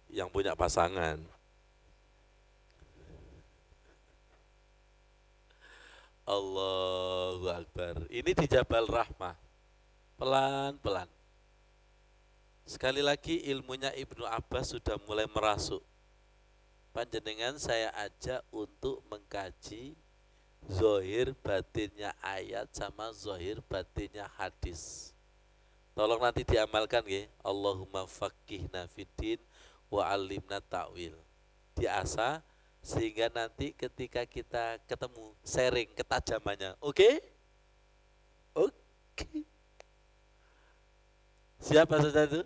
yang punya pasangan. Allahu Akbar. Ini di Jabal Rahmah. Pelan-pelan. Sekali lagi ilmunya Ibnu Abbas sudah mulai merasuk. Panjenengan saya ajak untuk mengkaji zohir batinnya ayat sama zohir batinnya hadis. Tolong nanti diamalkan ya. Allahumma faqihna fiddin wa alimna ta'wil. Diasah sehingga nanti ketika kita ketemu sharing ketajamannya. Oke? Oke. Siapa saja itu?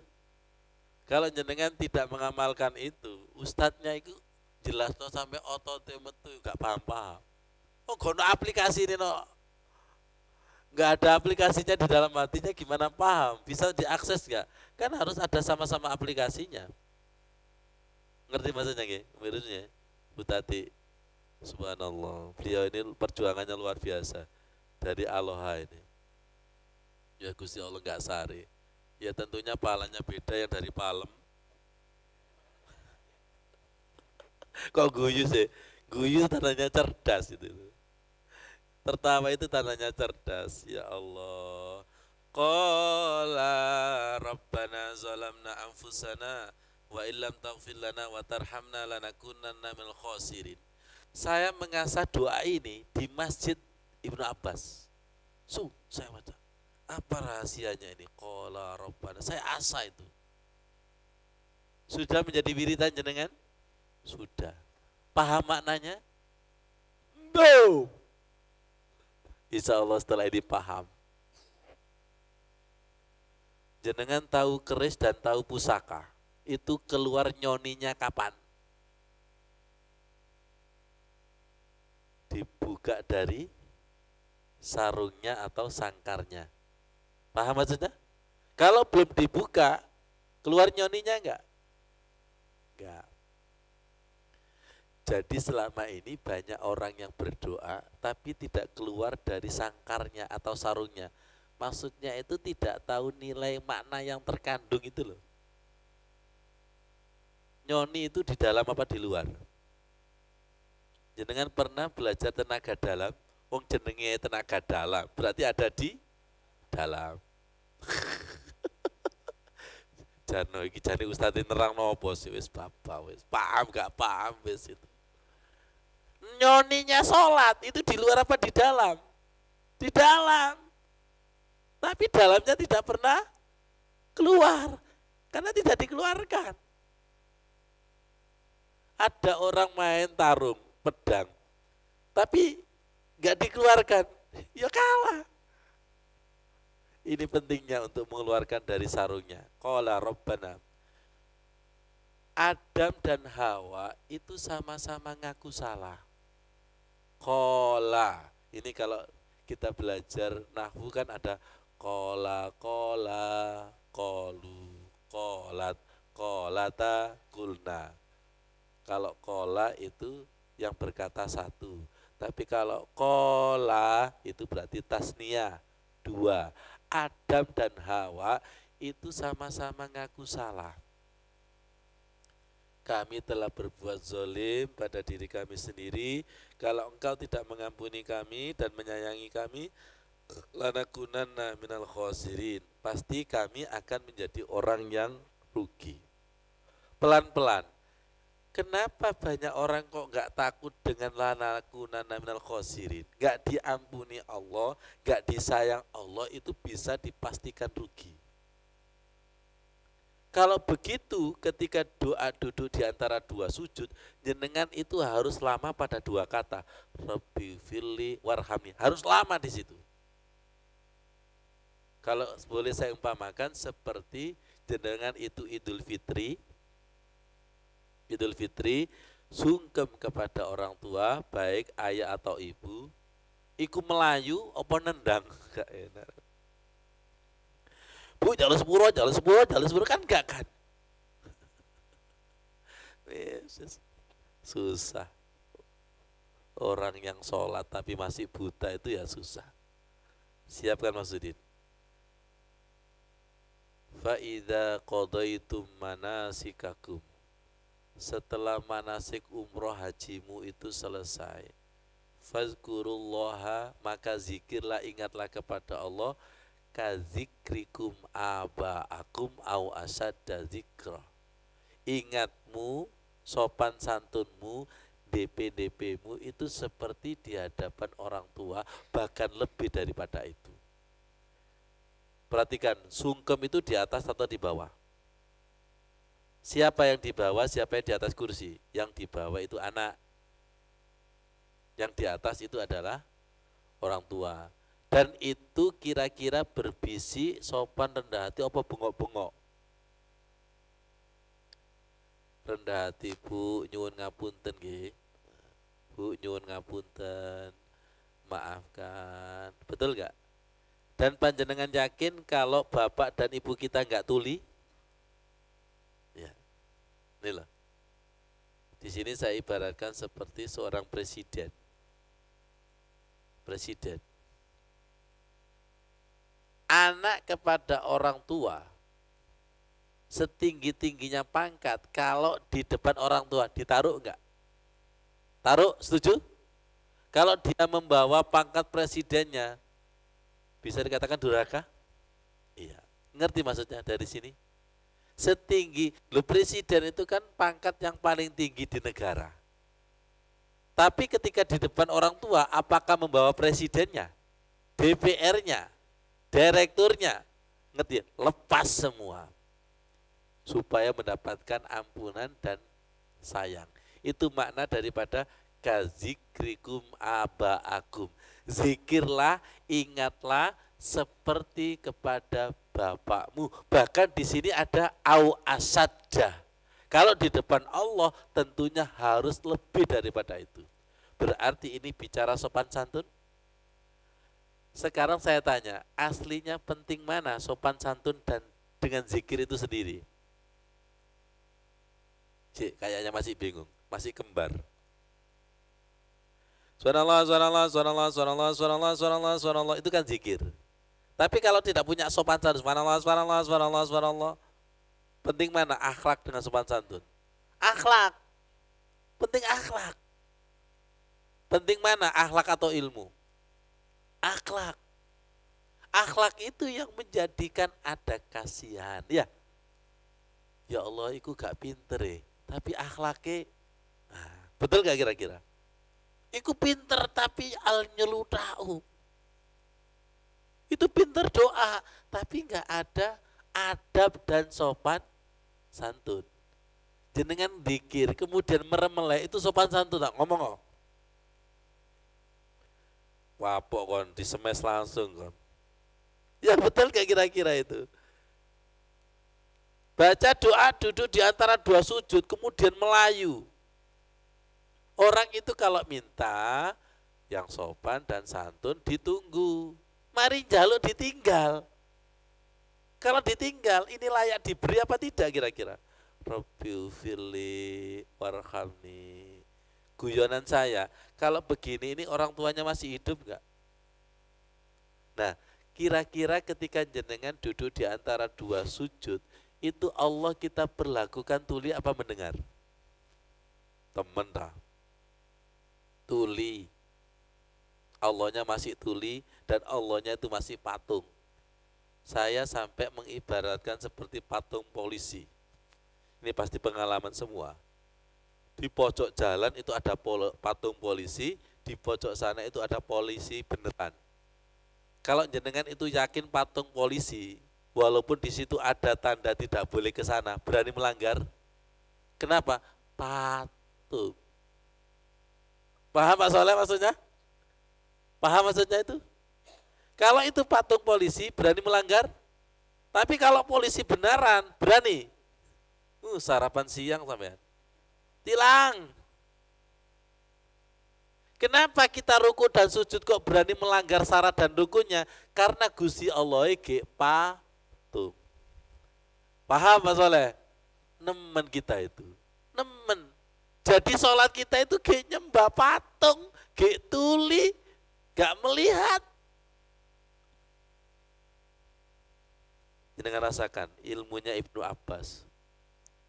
Kalau jenengan tidak mengamalkan itu, ustadznya itu jelas no sampai otot metu gak paham-paham. Oh, gono aplikasi ini no. Gak ada aplikasinya di dalam hatinya gimana paham? Bisa diakses gak? Kan harus ada sama-sama aplikasinya. Ngerti maksudnya nggih? Mirusnya Bu Tati. Subhanallah. Beliau ini perjuangannya luar biasa. Dari Aloha ini. Ya Gusti Allah gak sari. Ya tentunya pahalanya beda yang dari Palem. Kok guyu sih? Guyu tandanya cerdas itu. Tertawa itu tandanya cerdas. Ya Allah. Qala Rabbana zalamna anfusana wa illam taghfir lana wa tarhamna lanakunanna minal khasirin. Saya mengasah doa ini di Masjid Ibnu Abbas. Saya baca. Apa rahasianya ini? Qala Rabbana. Saya asah itu. Sudah menjadi wiridan jenengan? Sudah. Paham maknanya? No. Insya Allah setelah ini paham. Jenengan tahu keris dan tahu pusaka. Itu keluar nyoninya kapan? Dibuka dari sarungnya atau sangkarnya. Paham maksudnya? Kalau belum dibuka, keluar nyoninya enggak? Enggak. Jadi selama ini banyak orang yang berdoa tapi tidak keluar dari sangkarnya atau sarungnya. Maksudnya itu tidak tahu nilai makna yang terkandung itu loh. Nyoni itu di dalam apa di luar? Jenengan pernah belajar tenaga dalam? Wong jenenge tenaga dalam, berarti ada di dalam. Jano iki jane ustadz nerang nopo sih wis bapak wis paham gak paham wis itu. Nyoninya sholat itu di luar apa di dalam? Di dalam. Tapi dalamnya tidak pernah keluar karena tidak dikeluarkan. Ada orang main tarung pedang tapi gak dikeluarkan, ya kalah. Ini pentingnya untuk mengeluarkan dari sarungnya. Qala Rabbana. Adam dan Hawa itu sama-sama ngaku salah. Qala. Ini kalau kita belajar nahwu kan ada qala, qalu, qalat, qalata, qulna. Kalau qala itu yang berkata satu. Tapi kalau qala itu berarti tasniyah, dua. Adam dan Hawa itu sama-sama ngaku salah. Kami telah berbuat zalim pada diri kami sendiri. Kalau engkau tidak mengampuni kami dan menyayangi kami, lanakunanna minal khasirin. Pasti kami akan menjadi orang yang rugi. Pelan-pelan. Kenapa banyak orang kok gak takut dengan lanakunanna minal khasirin? Gak diampuni Allah, gak disayang Allah, itu bisa dipastikan rugi. Kalau begitu ketika doa duduk di antara dua sujud, jenengan itu harus lama pada dua kata. Rabbi firli warhamni. Harus lama di situ. Kalau boleh saya umpamakan seperti jenengan itu Idul Fitri. Idul Fitri sungkem kepada orang tua, baik ayah atau ibu. Iku melayu apa nendang? Gak enak. Bu, jalan sepuro kan enggak kan? Yesus. Susah. Orang yang sholat tapi masih buta itu ya susah. Siapkan Mas Udin. Fa'idha qadaitum manasikakum. Setelah manasik umroh hajimu itu selesai. Fazkurullaha, maka zikirlah, ingatlah kepada Allah. Kazikrikum aba'akum au asadda zikra. Ingatmu, sopan santunmu, DP-DP-mu itu seperti di hadapan orang tua, bahkan lebih daripada itu. Perhatikan, sungkem itu di atas atau di bawah? Siapa yang di bawah, siapa yang di atas kursi? Yang di bawah itu anak. Yang di atas itu adalah orang tua. Dan itu kira-kira berbisi, sopan, rendah hati, apa bengok-bengok? Rendah hati, Bu, nyuwun ngapunten nggih. Bu, nyuwun ngapunten. Maafkan. Betul nggak? Dan panjenengan yakin kalau bapak dan ibu kita nggak tuli? Ya. Ini loh. Di sini saya ibaratkan seperti seorang presiden. Presiden. Anak kepada orang tua setinggi-tingginya pangkat, kalau di depan orang tua ditaruh enggak? Taruh, setuju? Kalau dia membawa pangkat presidennya, bisa dikatakan durhaka? Iya. Ngerti maksudnya dari sini? Setinggi, lo presiden itu kan pangkat yang paling tinggi di negara. Tapi ketika di depan orang tua, apakah membawa presidennya, DPR-nya, direkturnya? Ngerti? Lepas semua. Supaya mendapatkan ampunan dan sayang. Itu makna daripada kazikrikum aba'akum. Zikirlah, ingatlah seperti kepada bapakmu. Bahkan di sini ada au asadda. Kalau di depan Allah tentunya harus lebih daripada itu. Berarti ini bicara sopan santun. Sekarang saya tanya, aslinya penting mana sopan santun dan dengan zikir itu sendiri? Cik, kayaknya masih bingung, masih kembar. Subhanallah, subhanallah, subhanallah, subhanallah, subhanallah, subhanallah, subhanallah, itu kan zikir. Tapi kalau tidak punya sopan santun, subhanallah, subhanallah, subhanallah, subhanallah, penting mana akhlak dengan sopan santun? Akhlak. Penting akhlak. Penting mana akhlak atau ilmu? Akhlak. Akhlak itu yang menjadikan ada kasihan. Ya Allah, itu gak pinter tapi akhlaknya, betul gak kira-kira? Iku pinter tapi al nyelutau. Itu pinter doa, tapi gak ada adab dan sopan santun. Jenengan dikir kemudian meremeleh, itu sopan santun tak ngomong kok. Wapok kon disemes langsung kon. Ya betul gak kira-kira itu? Baca doa duduk di antara dua sujud kemudian melayu. Orang itu kalau minta yang sopan dan santun ditunggu. Mari jaluk ditinggal. Kalau ditinggal ini layak diberi apa tidak kira-kira? Rabbil firli warhamni. Guyonan saya, kalau begini ini orang tuanya masih hidup enggak? Nah, kira-kira ketika jenengan duduk di antara dua sujud, itu Allah kita perlakukan tuli apa mendengar? Temen dah. Tuli. Allahnya masih tuli dan Allahnya itu masih patung. Saya sampai mengibaratkan seperti patung polisi. Ini pasti pengalaman semua. Di pojok jalan itu ada patung polisi, di pojok sana itu ada polisi beneran. Kalau jenengan itu yakin patung polisi, walaupun di situ ada tanda tidak boleh ke sana, berani melanggar. Kenapa? Patung. Paham Pak Soleh maksudnya? Paham maksudnya itu? Kalau itu patung polisi berani melanggar, tapi kalau polisi beneran berani, sarapan siang sampean, tilang. Kenapa kita ruku dan sujud kok berani melanggar syarat dan rukunnya? Karena Gusti Allah ge patung. Paham Mas Soleh? Nemen kita itu, nemen. Jadi sholat kita itu ge nyembah patung, ge tuli, gak melihat. Jangan rasakan ilmunya Ibnu Abbas.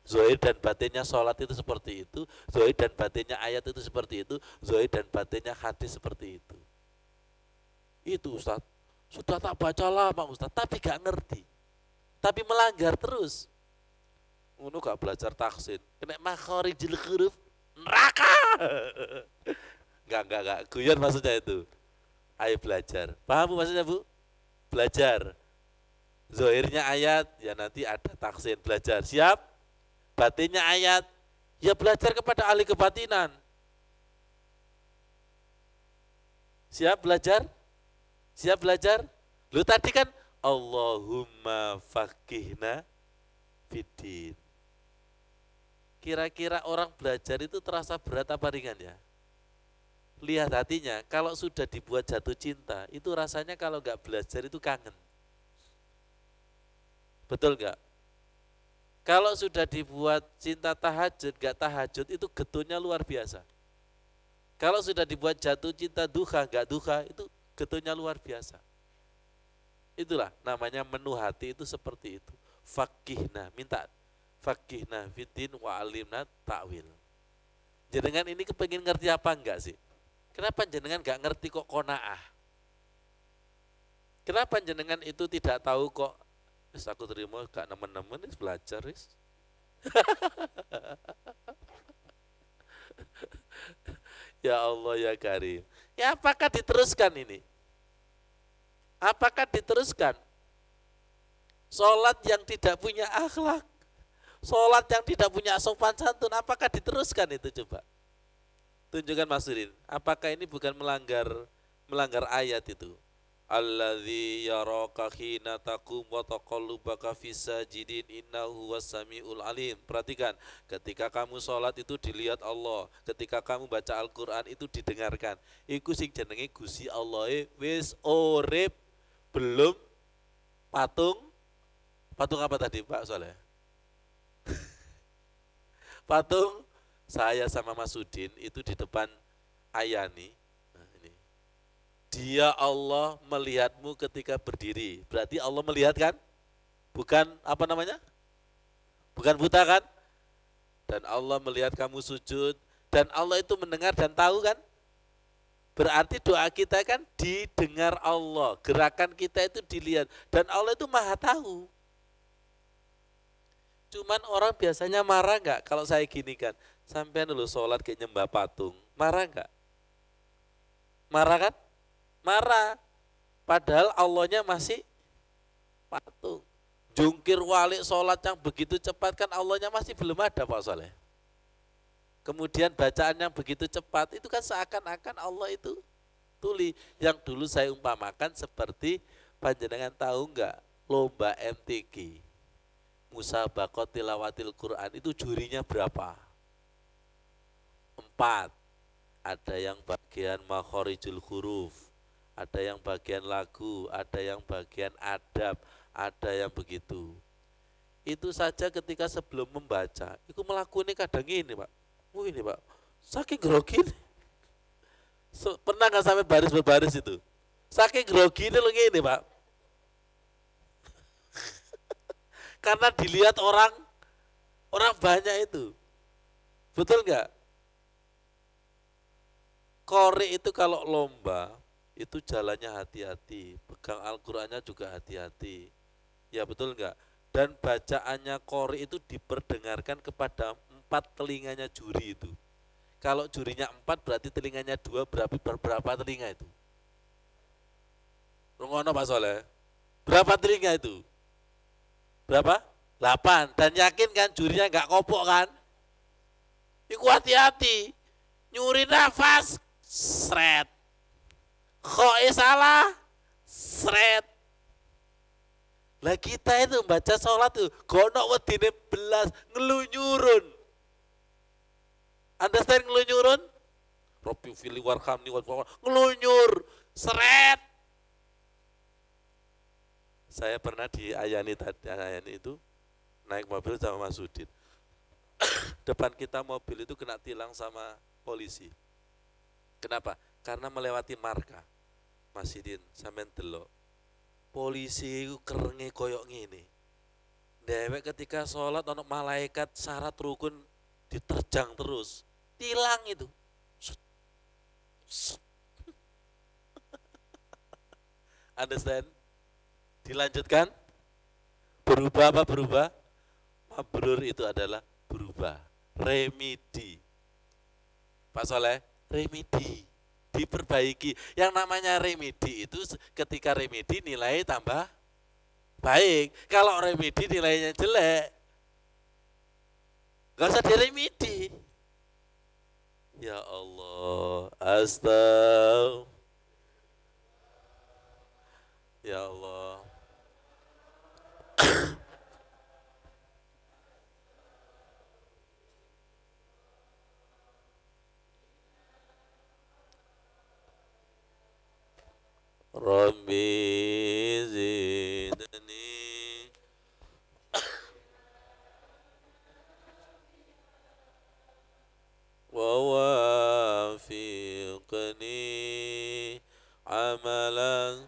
Zahir dan batinnya sholat itu seperti itu, zahir dan batinnya ayat itu seperti itu, zahir dan batinnya hadis seperti itu. Itu Ustaz, sudah tak baca lama Ustaz, tapi gak ngerti. Tapi melanggar terus. Ngono gak belajar taksin, kena makharijil huruf, neraka. Enggak, guyon maksudnya itu. Ayo belajar. Paham Bu maksudnya Bu? Belajar. Zahirnya ayat, ya nanti ada taksin, belajar. Siap? Batinnya ayat, ya belajar kepada ahli kebatinan. Siap belajar? Siap belajar? Lu tadi kan Allahumma faqihna fiddin. Kira-kira orang belajar itu terasa berat apa ringan ya? Lihat hatinya, kalau sudah dibuat jatuh cinta, itu rasanya kalau nggak belajar itu kangen. Betul nggak? Kalau sudah dibuat cinta tahajud, gak tahajud, itu getunnya luar biasa. Kalau sudah dibuat jatuh cinta duha, gak duha, itu getunnya luar biasa. Itulah namanya menu hati itu seperti itu. Fakihna, minta fakihna fiddin wa alimna ta'wil. Jenengan ini kepengen ngerti apa enggak sih? Kenapa jenengan gak ngerti kok kona'ah? Kenapa jenengan itu tidak tahu kok wis aku terima gak nemen-nemen wis belajar wis. Ya Allah ya Karim. Ya apakah diteruskan ini? Apakah diteruskan? Sholat yang tidak punya akhlak, sholat yang tidak punya sopan santun, apakah diteruskan itu coba? Tunjukkan Mas Surin. Apakah ini bukan melanggar ayat itu? Alladzi yaraka hina taqum wa taqallubaka fis sajidin innahu was-samiul alim. Perhatikan, ketika kamu sholat itu dilihat Allah, ketika kamu baca Al-Qur'an itu didengarkan. Iku sing jenenge Gusti Allah wis urip belum patung. Patung apa tadi Pak Soleh? Patung saya sama Mas Udin itu di depan Ayani. Dia Allah melihatmu ketika berdiri. Berarti Allah melihat kan? Bukan apa namanya? Bukan buta kan? Dan Allah melihat kamu sujud. Dan Allah itu mendengar dan tahu kan? Berarti doa kita kan didengar Allah. Gerakan kita itu dilihat. Dan Allah itu maha tahu. Cuman orang biasanya marah enggak kalau saya gini kan? Sampai dulu sholat kayak nyembah patung. Marah enggak? Marah kan? Marah, padahal Allahnya masih patung. Jungkir walik sholat yang begitu cepat kan Allahnya masih belum ada Pak Soleh. Kemudian bacaan yang begitu cepat itu kan seakan-akan Allah itu tuli. Yang dulu saya umpamakan seperti panjenengan tahu enggak lomba MTQ Musabaqah Tilawatil Quran itu jurinya berapa? 4. Ada yang bagian makhorijul huruf, ada yang bagian lagu, ada yang bagian adab, ada yang begitu. Itu saja ketika sebelum membaca, itu melakukan kadang ini Pak. Ini Pak, saking grogi. Pernah nggak sampai baris berbaris itu? Saking grogi ini loh ini Pak. Karena dilihat orang banyak itu. Betul nggak? Qori itu kalau lomba, itu jalannya hati-hati, pegang Al-Qur'annya juga hati-hati. Ya betul enggak? Dan bacaannya qori itu diperdengarkan kepada 4 telinganya juri itu. Kalau jurinya 4 berarti telinganya 2, berapa telinga itu? Rungono Pak Soleh. Berapa telinga itu? Berapa? 8. Dan yakin kan jurinya nggak kopok kan? Iku hati-hati. Nyuri nafas, seret. Kok salah, seret. Lah kita itu baca sholat tuh, gono wedine belas ngelunyurun. Understand ngelunyurun? Robbi fili warhamni ngelunyur, seret. Saya pernah di Ayani itu naik mobil sama Mas Udin. Depan kita mobil itu kena tilang sama polisi. Kenapa? Karena melewati marka. Mas Udin sampean delok. Polisi itu kerenge koyok ngene. Dewek ketika sholat ono malaikat syarat rukun diterjang terus. Tilang itu. Understand? Dilanjutkan? Berubah apa berubah? Mabrur itu adalah berubah. Remedi. Pak Soleh, remedi. Diperbaiki. Yang namanya remedi itu ketika remedi nilai tambah baik. Kalau remedi nilainya jelek, gak usah diremedi. Ya Allah, astagfirullah. Ya Allah. Rabbi zidni wa wafiqni amalan.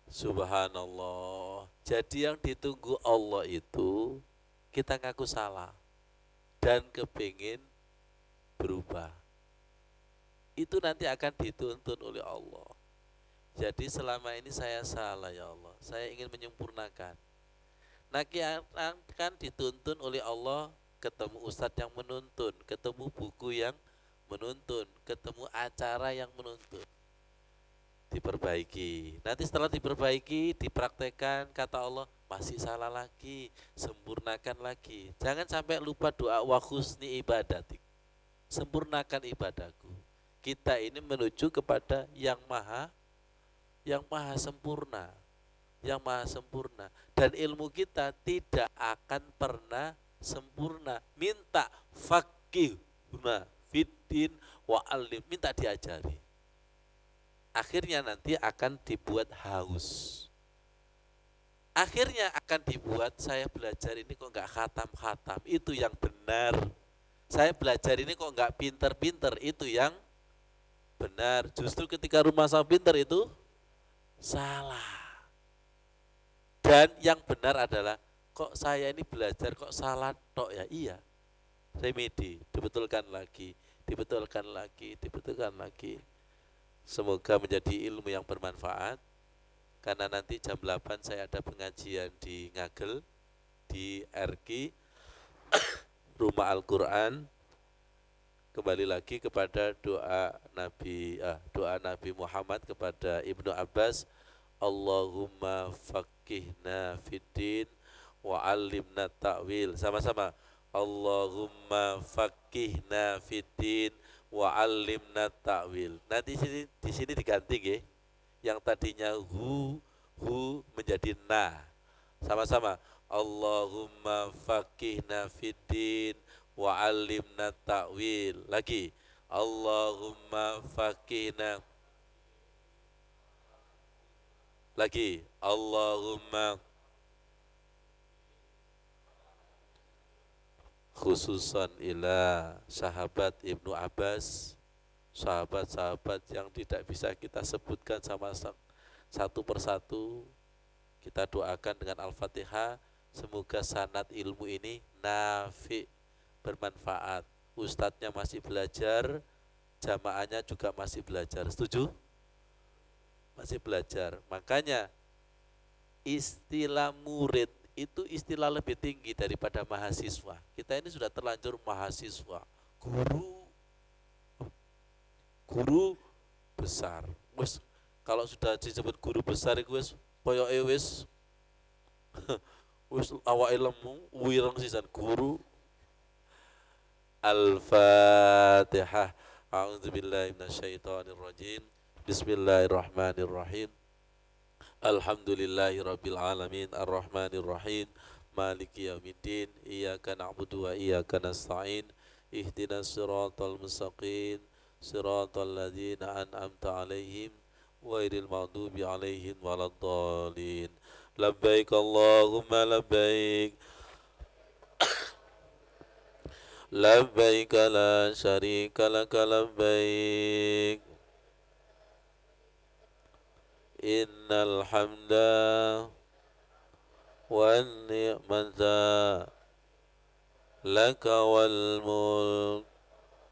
Subhanallah. Jadi yang ditunggu Allah itu kita ngaku salah dan kepingin berubah. Itu nanti akan dituntun oleh Allah. Jadi selama ini saya salah ya Allah. Saya ingin menyempurnakan. Nanti akan dituntun oleh Allah, ketemu ustadz yang menuntun, ketemu buku yang menuntun, ketemu acara yang menuntun. Diperbaiki. Nanti setelah diperbaiki, dipraktekkan, kata Allah, masih salah lagi, sempurnakan lagi. Jangan sampai lupa doa wa husni ibadatik. Sempurnakan ibadahku. Kita ini menuju kepada yang maha sempurna. Yang maha sempurna. Dan ilmu kita tidak akan pernah sempurna. Minta faqihna fiddin wa alim. Minta diajari. Akhirnya nanti akan dibuat haus. Akhirnya akan dibuat saya belajar ini kok gak khatam-khatam. Itu yang benar. Saya belajar ini kok gak pinter-pinter. Itu yang benar. Justru ketika rumah saya pinter itu salah. Dan yang benar adalah kok saya ini belajar kok salah tok ya. Iya. Remedi, dibetulkan lagi, dibetulkan lagi, dibetulkan lagi. Semoga menjadi ilmu yang bermanfaat. Karena nanti jam 8 saya ada pengajian di Ngagel, di RQ, Rumah Al-Quran. Kembali lagi kepada doa Nabi Muhammad kepada Ibnu Abbas, Allahumma faqihna fiddin wa alimna ta'wil. Sama-sama. Allahumma faqihna fiddin wa alimna ta'wil. Nanti di sini diganti nggih. Yang tadinya hu menjadi na. Sama-sama. Allahumma faqihna fiddin wa alimna ta'wil. Lagi. Allahumma faqihna. Lagi. Allahumma khususan ila sahabat Ibnu Abbas, sahabat-sahabat yang tidak bisa kita sebutkan sama satu persatu. Kita doakan dengan Al-Fatihah, semoga sanad ilmu ini nafi, bermanfaat. Ustadznya masih belajar, jamaahnya juga masih belajar. Setuju? Masih belajar. Makanya istilah murid itu istilah lebih tinggi daripada mahasiswa. Kita ini sudah terlanjur mahasiswa. Guru besar. Wes kalau sudah disebut guru besar itu wes koyoke wes Wis awake lemu, wireng sisan guru. Al-Fatihah. A'udzubillahi minasyaitonirrajim. Bismillahirrahmanirrahim. Alhamdulillahirabbil alamin arrahmanir rahim maliki yaumiddin iyyaka na'budu wa iyyaka nasta'in ihdinas siratal mustaqim siratal ladzina an'amta 'alaihim ghairil maghdubi 'alaihim waladdallin labbaik Allahumma labbaik labbaik la syarika laka labbaik innal hamda wan ni'mata laka wal mulk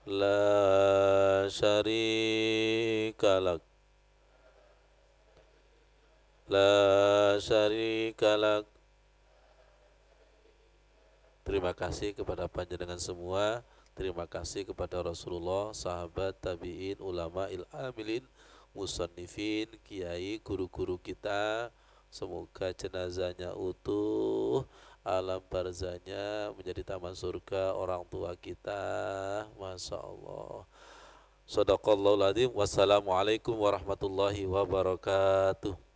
la syarika lak la syarika lak. Terima kasih kepada panjenengan semua. Terima kasih kepada Rasulullah, sahabat, tabi'in, ulama, amilin, musannifin, kiai, guru-guru kita. Semoga jenazahnya utuh, alam barzahnya menjadi taman surga orang tua kita. Masya Allah. Shadaqallahul adzim. Wassalamualaikum warahmatullahi wabarakatuh.